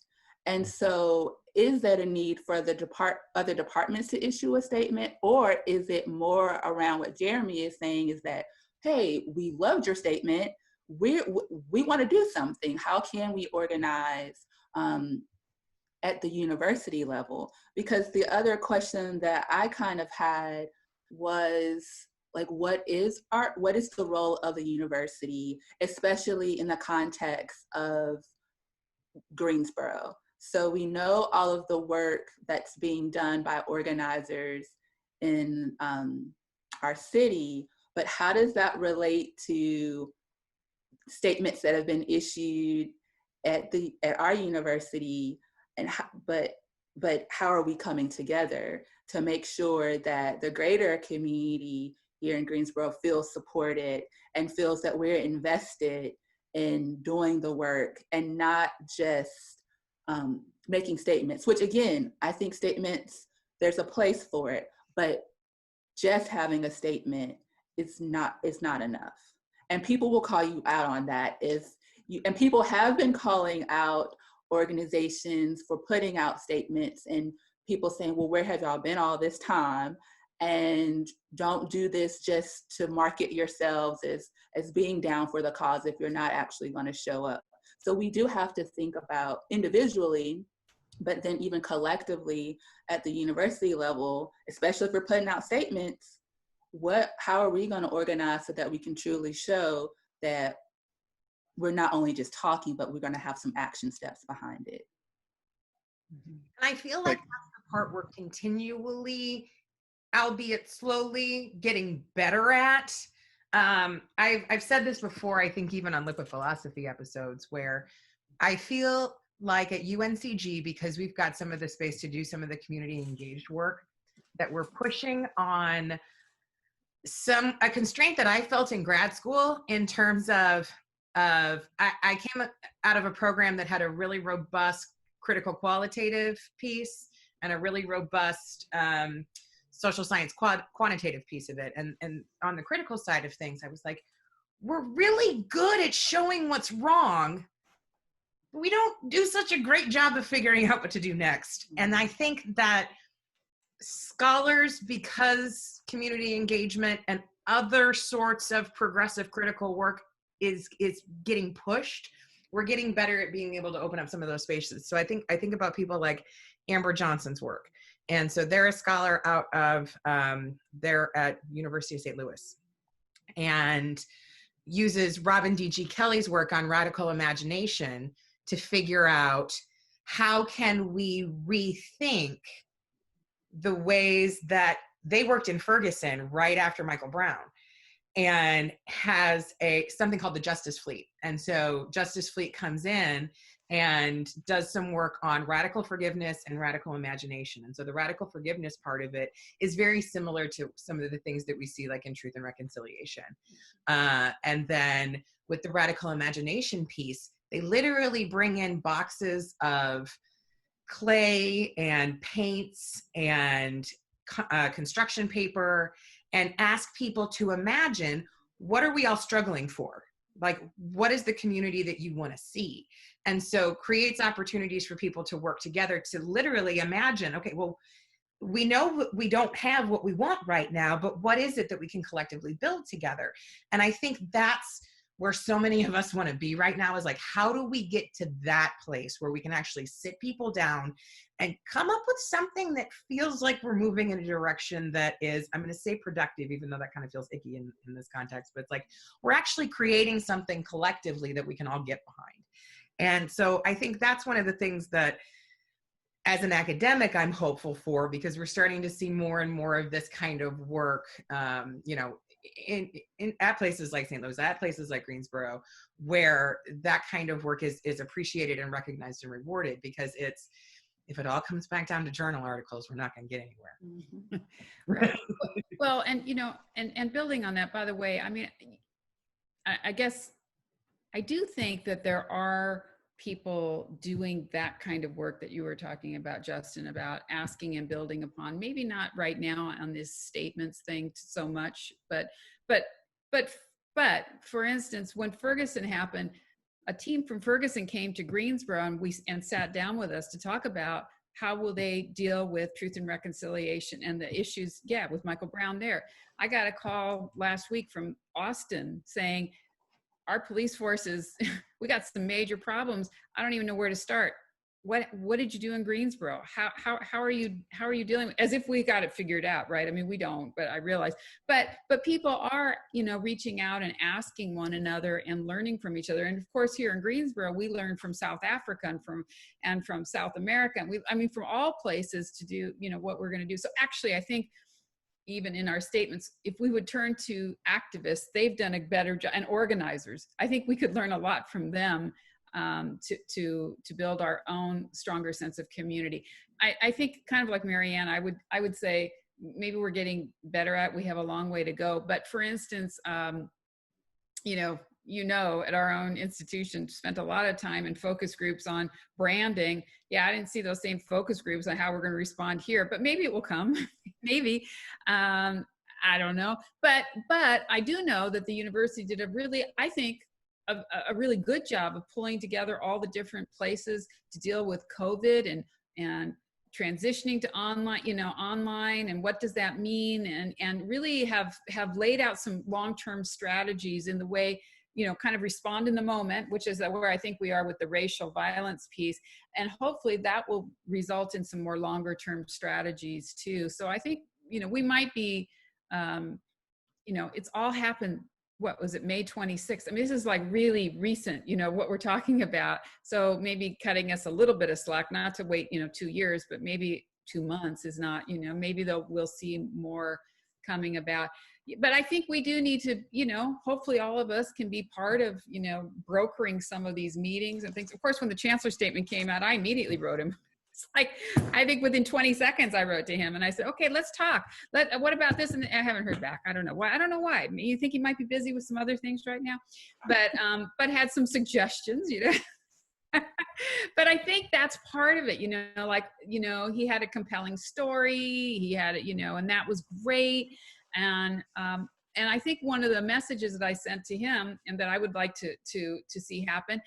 And so, is there a need for the other departments to issue a statement, or is it more around what Jeremy is saying, is that, hey, we loved your statement, we want to do something. How can we organize at the university level? Because the other question that I kind of had was, like, what is the role of the university, especially in the context of Greensboro? So we know all of the work that's being done by organizers in our city, but how does that relate to statements that have been issued at our university? And but how are we coming together to make sure that the greater community here in Greensboro feels supported and feels that we're invested in doing the work and not just making statements, which, again, I think statements, there's a place for it, but just having a statement is not enough. And people will call you out on that and people have been calling out organizations for putting out statements, and people saying, well, where have y'all been all this time? And don't do this just to market yourselves as being down for the cause if you're not actually going to show up. So we do have to think about individually, but then even collectively at the university level, especially if we're putting out statements, how are we going to organize so that we can truly show that we're not only just talking, but we're going to have some action steps behind it? And I feel like that's the part we're continually, albeit slowly, getting better at. I've said this before, I think even on Liquid Philosophy episodes, where I feel like at UNCG, because we've got some of the space to do some of the community engaged work, that we're pushing on a constraint that I felt in grad school in terms of I came out of a program that had a really robust critical qualitative piece and a really robust social science quantitative piece of it. And on the critical side of things, I was like, we're really good at showing what's wrong, but we don't do such a great job of figuring out what to do next. And I think that scholars, because community engagement and other sorts of progressive critical work is getting pushed, we're getting better at being able to open up some of those spaces. So I think about people like Amber Johnson's work. And so they're a scholar out of, they're at University of St. Louis, and uses Robin D.G. Kelly's work on radical imagination to figure out how can we rethink the ways that they worked in Ferguson right after Michael Brown, and has something called the Justice Fleet. And so Justice Fleet comes in and does some work on radical forgiveness and radical imagination. And so the radical forgiveness part of it is very similar to some of the things that we see like in Truth and Reconciliation. And then with the radical imagination piece, They literally bring in boxes of clay and paints and construction paper and ask people to imagine, what are we all struggling for? Like, what is the community that you want to see? And so creates opportunities for people to work together to literally imagine, okay, well, we know we don't have what we want right now, but what is it that we can collectively build together? And I think that's where so many of us want to be right now, is like, how do we get to that place where we can actually sit people down and come up with something that feels like we're moving in a direction that is, I'm going to say productive, even though that kind of feels icky in this context, but it's like, we're actually creating something collectively that we can all get behind. And so I think that's one of the things that, as an academic, I'm hopeful for, because we're starting to see more and more of this kind of work, you know, at places like St. Louis, at places like Greensboro, where that kind of work is appreciated and recognized and rewarded, because it's, if it all comes back down to journal articles, we're not going to get anywhere. Mm-hmm. Right. Well, and, you know, and building on that, by the way, I mean, I guess I do think that there are people doing that kind of work that you were talking about, Justin, about asking and building upon, maybe not right now on this statements thing so much, but for instance, when Ferguson happened, a team from Ferguson came to Greensboro and sat down with us to talk about how will they deal with Truth and Reconciliation and the issues, with Michael Brown there. I got a call last week from Austin saying, our police forces, we got some major problems. I don't even know where to start. What did you do in Greensboro? How are you dealing with, as if we got it figured out, right? I mean, we don't, but I realize, but people are, you know, reaching out and asking one another and learning from each other. And of course, here in Greensboro, we learn from South Africa and from South America. And from all places to do, you know, what we're going to do. So actually, I think, even in our statements, if we would turn to activists, they've done a better job, and organizers. I think we could learn a lot from them to build our own stronger sense of community. I think, kind of like Marianne, I would say maybe we're getting better at. We have a long way to go. But for instance, at our own institution, spent a lot of time in focus groups on branding. Yeah, I didn't see those same focus groups on how we're going to respond here, but maybe it will come. Maybe. I don't know. But I do know that the university did a really really good job of pulling together all the different places to deal with COVID and transitioning to online, and what does that mean, and really have laid out some long-term strategies in the way, kind of respond in the moment, which is where I think we are with the racial violence piece. And hopefully that will result in some more longer term strategies too. So I think, we might be, it's all happened. What was it, May 26th? I mean, this is like really recent, what we're talking about. So maybe cutting us a little bit of slack, not to wait, 2 years, but maybe 2 months is not, maybe we'll see more coming about. But I think we do need to, hopefully all of us can be part of, brokering some of these meetings and things. Of course, when the chancellor statement came out, I immediately wrote him. It's like, I think within 20 seconds I wrote to him and I said, okay, let's talk. What about this? And I haven't heard back. I don't know why. I mean, you think he might be busy with some other things right now, but had some suggestions, But I think that's part of it, he had a compelling story. He had it, and that was great. And I think one of the messages that I sent to him and that I would like to see happen,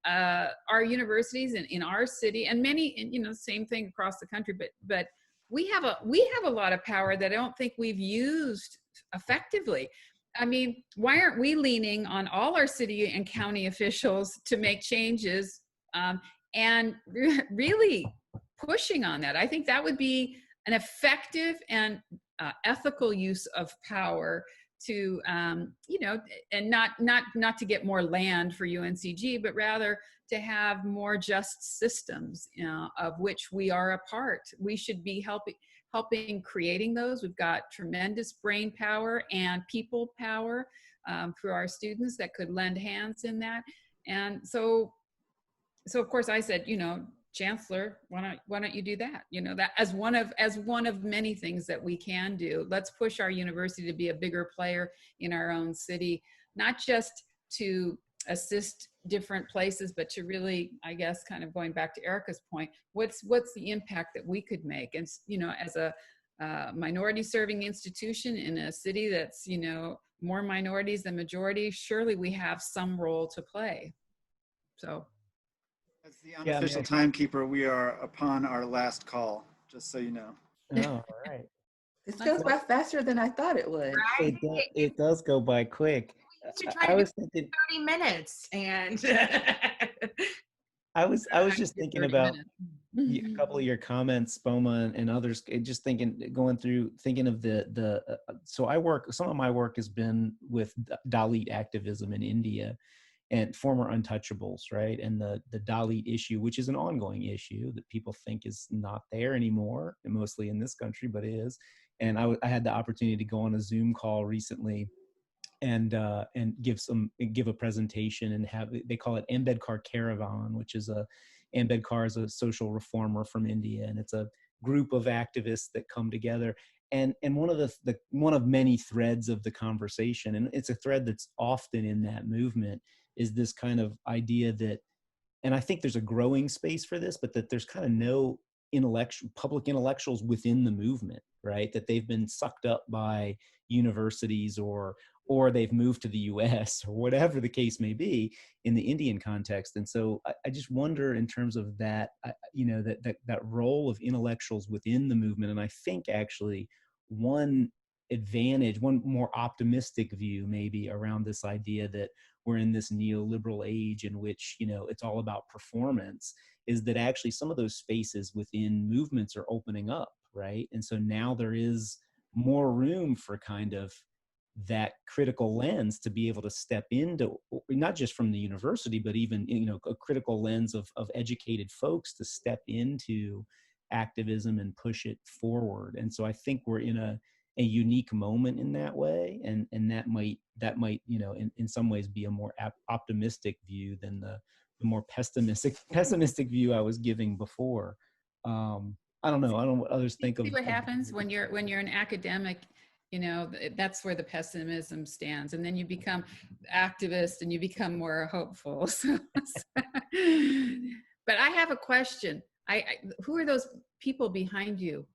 our universities in our city and many, same thing across the country, but we have a lot of power that I don't think we've used effectively. I mean, why aren't we leaning on all our city and county officials to make changes and really pushing on that? I think that would be an effective and ethical use of power to, and not to get more land for UNCG, but rather to have more just systems of which we are a part. We should be helping creating those. We've got tremendous brain power and people power for our students that could lend hands in that. And so of course I said, Chancellor, why don't you do that? That as one of many things that we can do. Let's push our university to be a bigger player in our own city, not just to assist different places, but to really, I guess, kind of going back to Erica's point, what's the impact that we could make? And, you know, as a minority serving institution in a city that's, you know, more minorities than majority, surely we have some role to play. So. As the unofficial timekeeper, we are upon our last call, just so you know. Oh, all right. This goes by faster than I thought it would. Right? It does go by quick. To try I to was do thinking, 30 minutes and I was just thinking 30 about minutes. a couple of your comments, Spoma and others, just going through, thinking of so some of my work has been with Dalit activism in India and former untouchables, right? And the Dalit issue, which is an ongoing issue that people think is not there anymore, and mostly in this country, but is. And I had the opportunity to go on a Zoom call recently and give a presentation and they call it Ambedkar Caravan, which is Ambedkar is a social reformer from India, and it's a group of activists that come together. And one of many threads of the conversation, and it's a thread that's often in that movement, is this kind of idea that, and I think there's a growing space for this, but that there's kind of no public intellectuals within the movement, right? That they've been sucked up by universities or they've moved to the US or whatever the case may be in the Indian context. And so I just wonder in terms of that, you know, that role of intellectuals within the movement. And I think actually one more optimistic view maybe around this idea that we're in this neoliberal age in which, you know, it's all about performance, is that actually some of those spaces within movements are opening up, right? And so now there is more room for kind of that critical lens to be able to step into, not just from the university, but even, you know, a critical lens of educated folks to step into activism and push it forward. And so I think we're in a unique moment in that way, and that might you know in some ways be a more optimistic view than the more pessimistic view I was giving before. I don't know what others think of. See what happens when you're an academic, you know, that's where the pessimism stands, and then you become activist and you become more hopeful. But I have a question. Who are those people behind you?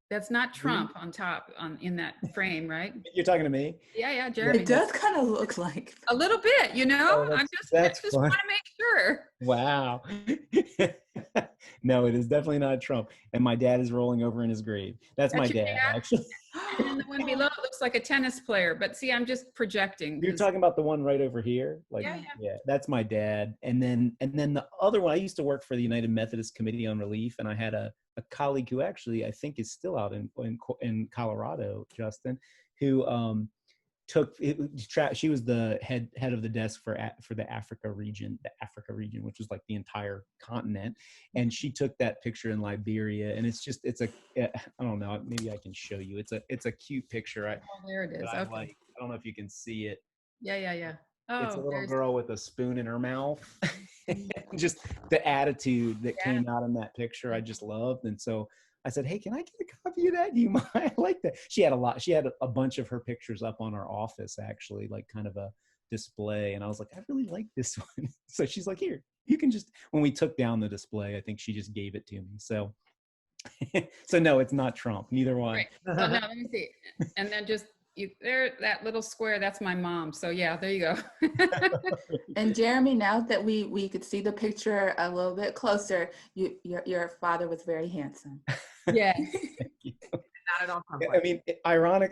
That's not Trump on top in that frame, right? You're talking to me? Yeah, Jeremy. It does kind of look like a little bit, you know. I just want to make sure. Wow. No, it is definitely not Trump. And my dad is rolling over in his grave. That's my dad, actually. And then the one below it looks like a tennis player, but see, I'm just projecting. You're talking about the one right over here? Like, yeah, that's my dad. And then the other one, I used to work for the United Methodist Committee on Relief, and I had a colleague who actually I think is still out in Colorado, Justin, who she was the head of the desk for the Africa region, which was like the entire continent, and she took that picture in Liberia, and I don't know, maybe I can show you. It's a cute picture. There it is. Okay. I don't know if you can see it. Yeah. Oh, it's a little girl with a spoon in her mouth. Just the attitude that came out in that picture, I just loved. And so I said, hey, can I get a copy of that? Do you mind? I like that. She had a bunch of her pictures up on our office, actually, like kind of a display. And I was like, I really like this one. So she's like, here, you can just, when we took down the display, I think she just gave it to me. So no, it's not Trump, neither one. Right. So now let me see. And then just, that little square, that's my mom. So yeah, there you go. And Jeremy, now that we could see the picture a little bit closer, your father was very handsome. Yeah. Not at all complex. I mean,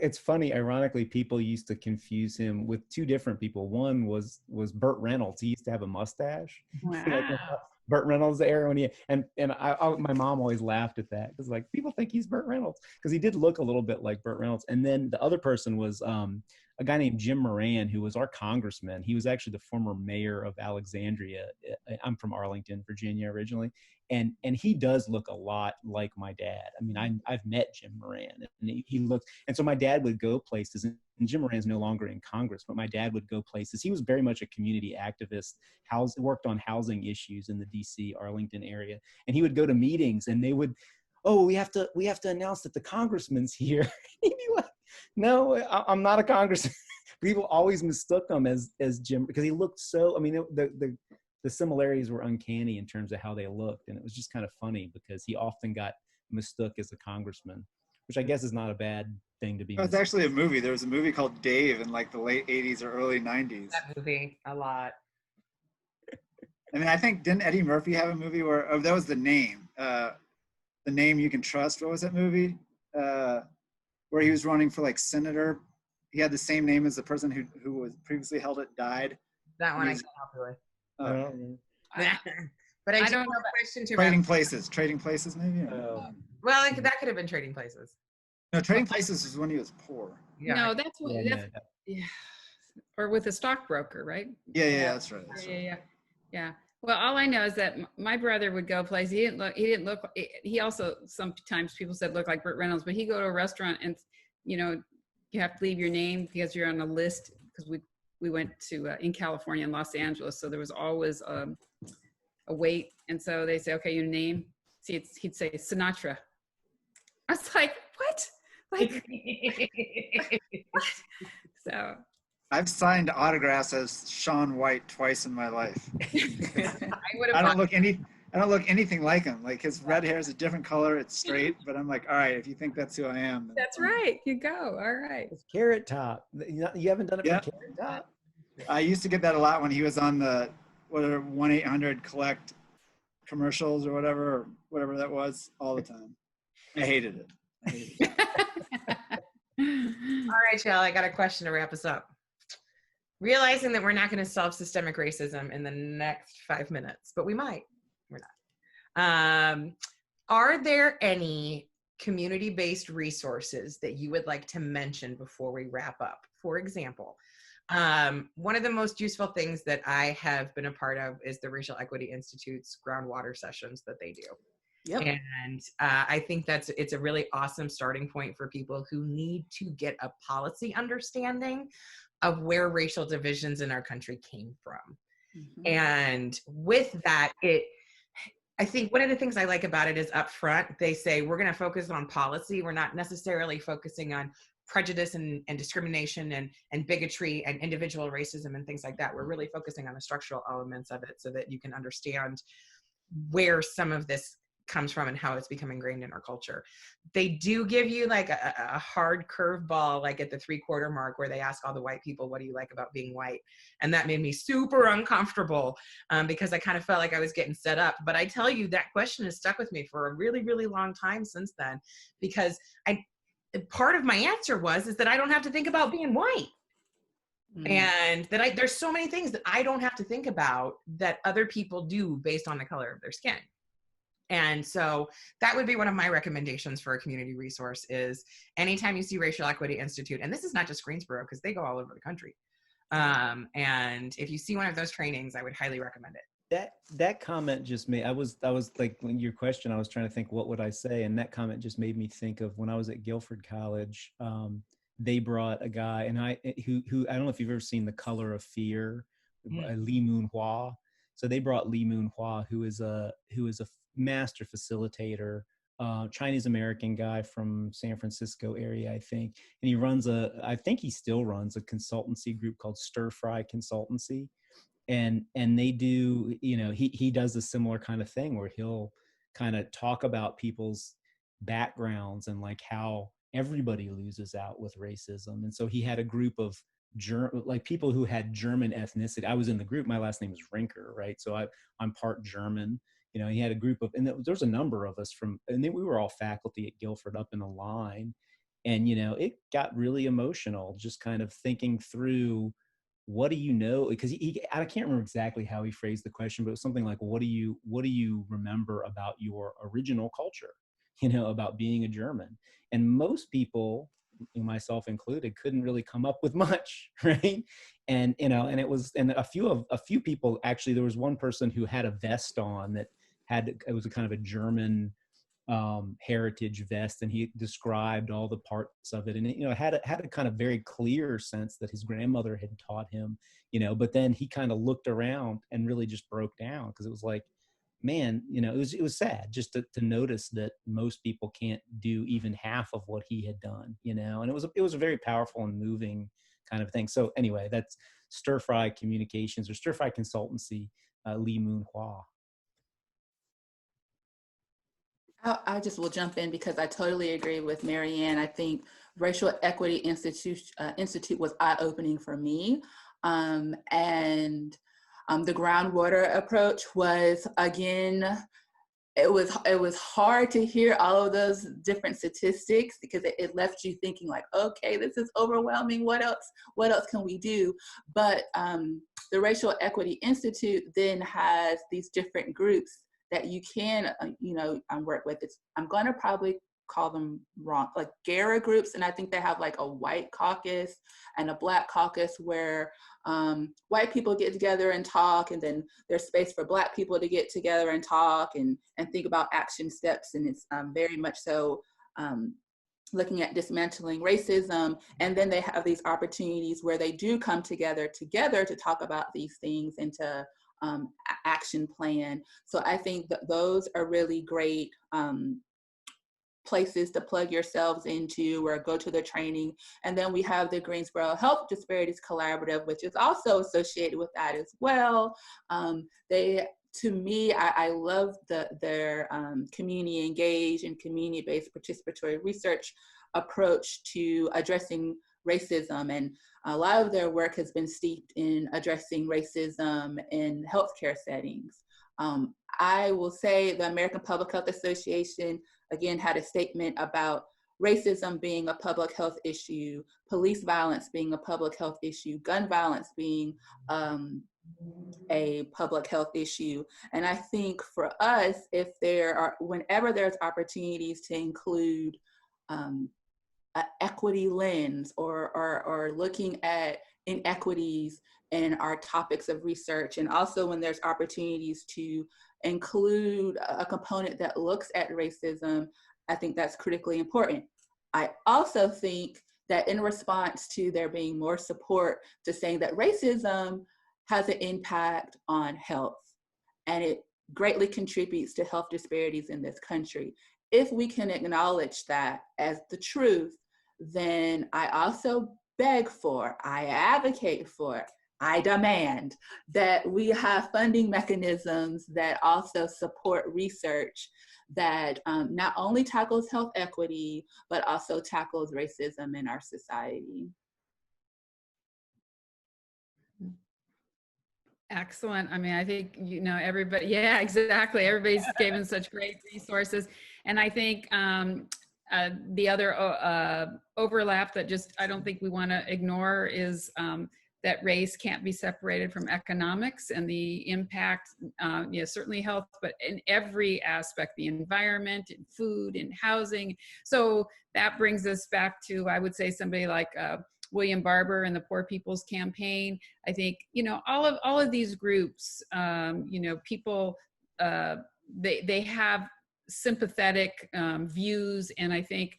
it's funny, ironically, people used to confuse him with two different people. One was Burt Reynolds. He used to have a mustache. Wow. Burt Reynolds era when my mom always laughed at that because like people think he's Burt Reynolds because he did look a little bit like Burt Reynolds. And then the other person was a guy named Jim Moran, who was our congressman. He was actually the former mayor of Alexandria. I'm from Arlington, Virginia originally. And he does look a lot like my dad. I mean, I've met Jim Moran, and he looks, and so my dad would go places, and Jim Moran's no longer in Congress, but my dad would go places. He was very much a community activist, worked on housing issues in the DC, Arlington area. And he would go to meetings and they would, we have to announce that the congressman's here. He'd be like, no, I'm not a congressman. People always mistook him as Jim because he looked so. I mean, the similarities were uncanny in terms of how they looked, and it was just kind of funny because he often got mistook as a congressman, which I guess is not a bad thing to be. It's actually a movie. There was a movie called Dave in like the late 80s or early 90s. That movie a lot. I mean, I think, didn't Eddie Murphy have a movie where, oh, that was The Name. The Name You Can Trust. What was that movie? Where he was running for like senator. He had the same name as the person who was previously held it, died. That one I can't help you with. But I do have a question to Trading Places maybe? Well, that could have been Trading Places. No, Trading Places is when he was poor. Yeah. No, that's what. Yeah. Or with a stockbroker, right? Yeah, that's right. Yeah. Well, all I know is that my brother would go places. He didn't look. He also, sometimes people said looked like Burt Reynolds, but he'd go to a restaurant and, you have to leave your name because you're on a list, because we went to in California and Los Angeles, so there was always a wait, and so they say, okay, your name. See, he'd say Sinatra. I was like, what? Like, what? So I've signed autographs as Shaun White twice in my life. I don't look anything like him. Like, his red hair is a different color. It's straight, but I'm like, all right, if you think that's who I am. That's right. You go. All right. It's Carrot Top. You haven't done it for Carrot Top? I used to get that a lot when he was on the 1-800-COLLECT commercials or whatever that was, all the time. I hated it. All right, y'all, I got a question to wrap us up. Realizing that we're not going to solve systemic racism in the next 5 minutes, but we might. We're not. Are there any community-based resources that you would like to mention before we wrap up? For example, one of the most useful things that I have been a part of is the Racial Equity Institute's groundwater sessions that they do. Yep. And I think it's a really awesome starting point for people who need to get a policy understanding of where racial divisions in our country came from. Mm-hmm. And with that, I think one of the things I like about it is up front, they say, we're going to focus on policy. We're not necessarily focusing on prejudice and discrimination and bigotry and individual racism and things like that. We're really focusing on the structural elements of it so that you can understand where some of this comes from and how it's become ingrained in our culture. They do give you like a hard curveball, like at the 3/4 mark, where they ask all the white people, what do you like about being white? And that made me super uncomfortable because I kind of felt like I was getting set up. But I tell you, that question has stuck with me for a really, really long time since then, because part of my answer is that I don't have to think about being white. And that there's so many things that I don't have to think about that other people do based on the color of their skin. And so that would be one of my recommendations for a community resource is anytime you see Racial Equity Institute, and this is not just Greensboro because they go all over the country. And if you see one of those trainings, I would highly recommend it. That comment just made, I was like, when your question, I was trying to think, what would I say? And that comment just made me think of when I was at Guilford College, they brought a guy who I don't know if you've ever seen The Color of Fear, Lee Moon Hua. So they brought Lee Moon Hua, who is a master facilitator, Chinese American guy from San Francisco area, I think. And he runs I think he still runs a consultancy group called Stir Fry Consultancy. And they do, he does a similar kind of thing where he'll kind of talk about people's backgrounds and like how everybody loses out with racism. And so he had a group of people who had German ethnicity. I was in the group. My last name is Rinker, right? So I'm part German. He had a group of, and there's a number of us and then we were all faculty at Guilford up in a line. And, it got really emotional, just kind of thinking through, what do you know? Because I can't remember exactly how he phrased the question, but it was something like, what do you remember about your original culture, about being a German? And most people, myself included, couldn't really come up with much, right? And and it was, and a few people actually. There was one person who had a vest on it was a kind of a German heritage vest, and he described all the parts of it, and it had a kind of very clear sense that his grandmother had taught him, but then he kind of looked around and really just broke down, because it was like, man, you know, it was sad just to notice that most people can't do even half of what he had done, you know, and it was a very powerful and moving kind of thing. So anyway, that's Stir Fry Communications or Stir Fry Consultancy, Lee Moon Hua. I just will jump in because I totally agree with Marianne. I think Racial Equity Institute was eye-opening for me. And the groundwater approach was, again, it was hard to hear all of those different statistics because it left you thinking like, okay, this is overwhelming. What else can we do? But the Racial Equity Institute then has these different groups that you can, work with. I'm going to probably call them wrong, like GARA groups. And I think they have like a white caucus and a black caucus where white people get together and talk, and then there's space for black people to get together and talk and think about action steps. And it's very much so looking at dismantling racism. And then they have these opportunities where they do come together to talk about these things and to action plan. So I think that those are really great places to plug yourselves into or go to the training. And then we have the Greensboro Health Disparities Collaborative, which is also associated with that as well. To me, I love their community engaged and community-based participatory research approach to addressing racism, and a lot of their work has been steeped in addressing racism in healthcare settings. I will say the American Public Health Association, again, had a statement about racism being a public health issue, police violence being a public health issue, gun violence being a public health issue. And I think for us, whenever there's opportunities to include an equity lens or looking at inequities in our topics of research, and also when there's opportunities to include a component that looks at racism, I think that's critically important. I also think that in response to there being more support to saying that racism has an impact on health and it greatly contributes to health disparities in this country, if we can acknowledge that as the truth, then I also beg for, I advocate for, I demand that we have funding mechanisms that also support research that not only tackles health equity, but also tackles racism in our society. Excellent. I mean, I think, everybody, yeah, exactly. Everybody's given such great resources. And I think the other overlap that I don't think we want to ignore is that race can't be separated from economics and the impact, certainly health, but in every aspect, the environment, in food, in housing. So that brings us back to, I would say, somebody like William Barber and the Poor People's Campaign. I think, all of these groups, people, they have sympathetic views, and I think,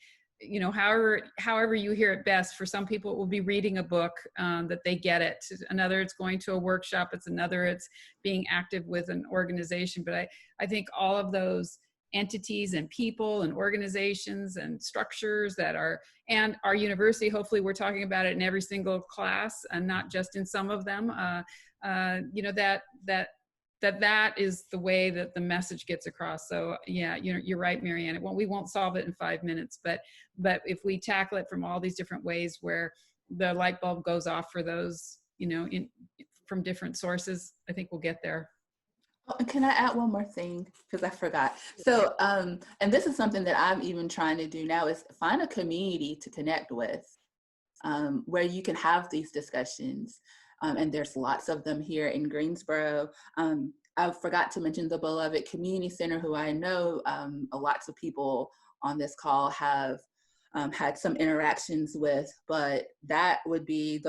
however you hear it best. For some people, it will be reading a book that they get it. Another, it's going to a workshop. It's being active with an organization. But I think all of those entities and people and organizations and structures and our university, hopefully we're talking about it in every single class and not just in some of them, that is the way that the message gets across. So yeah, you're right, Marianne. We won't solve it in 5 minutes, but if we tackle it from all these different ways where the light bulb goes off for those, from different sources, I think we'll get there. Oh, and can I add one more thing? Because I forgot. So, and this is something that I'm even trying to do now, is find a community to connect with where you can have these discussions. And there's lots of them here in Greensboro. I forgot to mention the Beloved Community Center, who I know lots of people on this call have had some interactions with, but that would be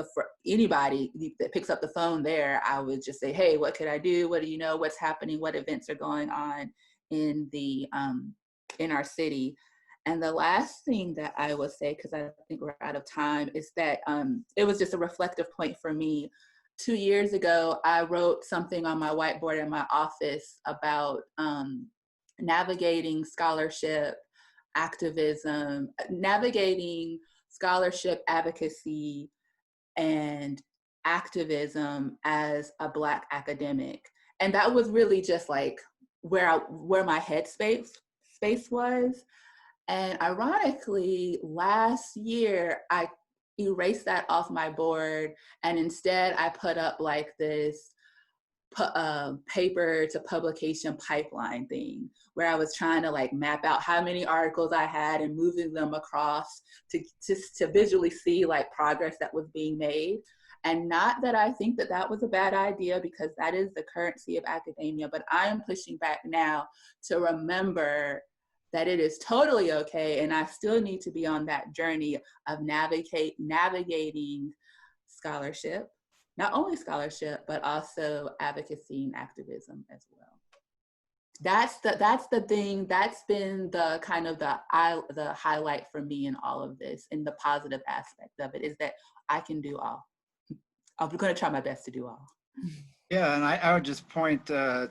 anybody that picks up the phone there, I would just say, hey, what could I do? What do you know? What's happening? What events are going on in our city? And the last thing that I will say, because I think we're out of time, is that it was just a reflective point for me. 2 years ago, I wrote something on my whiteboard in my office about navigating scholarship, activism, navigating scholarship, advocacy, and activism as a Black academic. And that was really just like where my headspace was. And ironically, last year, I erased that off my board, and instead I put up like this paper to publication pipeline thing where I was trying to like map out how many articles I had and moving them across to visually see like progress that was being made. And not that I think that that was a bad idea, because that is the currency of academia, but I am pushing back now to remember that it is totally okay, and I still need to be on that journey of navigating scholarship, not only scholarship, but also advocacy and activism as well. That's the thing, that's been the kind of the highlight for me in all of this, and the positive aspect of it is that I can do all. I'm gonna try my best to do all. Yeah, and I would just point to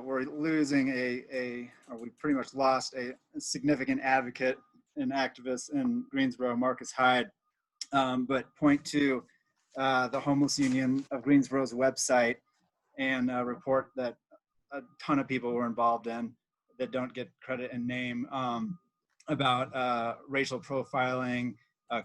we're losing or we pretty much lost a significant advocate and activist in Greensboro, Marcus Hyde, but point to the Homeless Union of Greensboro's website and a report that a ton of people were involved in that don't get credit and name about racial profiling,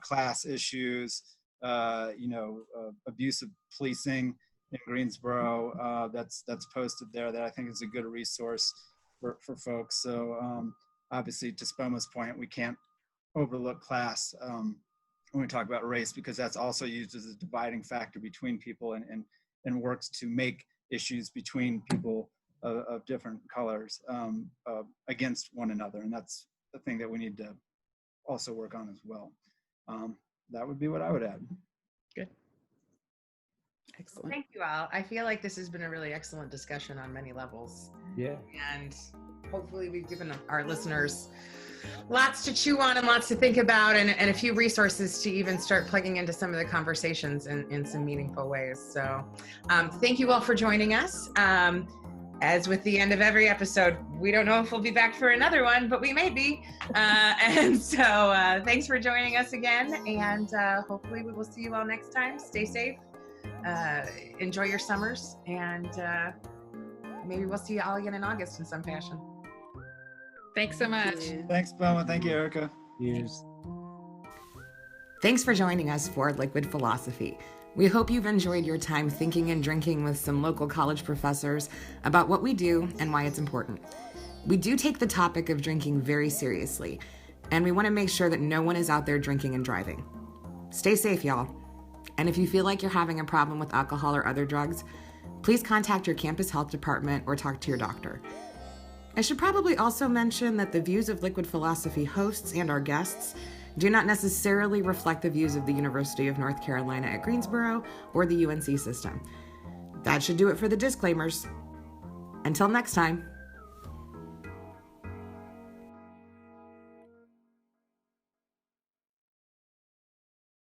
class issues, abusive policing in Greensboro. That's posted there that I think is a good resource for folks. So obviously, to Spoma's point, we can't overlook class when we talk about race, because that's also used as a dividing factor between people and works to make issues between people of different colors against one another. And that's the thing that we need to also work on as well. That would be what I would add. Good. Excellent. Thank you all. I feel like this has been a really excellent discussion on many levels. Yeah. And hopefully we've given our listeners lots to chew on and lots to think about, and a few resources to even start plugging into some of the conversations in some meaningful ways. So thank you all for joining us. As with the end of every episode, we don't know if we'll be back for another one, but we may be. And so thanks for joining us again. And hopefully we will see you all next time. Stay safe. Enjoy your summers. And maybe we'll see you all again in August in some fashion. Thanks so much. Thanks, Spoma. Thank you, Erica. Cheers. Thanks for joining us for Liquid Philosophy. We hope you've enjoyed your time thinking and drinking with some local college professors about what we do and why it's important. We do take the topic of drinking very seriously, and we want to make sure that no one is out there drinking and driving. Stay safe, y'all. And if you feel like you're having a problem with alcohol or other drugs, please contact your campus health department or talk to your doctor. I should probably also mention that the views of Liquid Philosophy hosts and our guests do not necessarily reflect the views of the University of North Carolina at Greensboro or the UNC system. That should do it for the disclaimers. Until next time.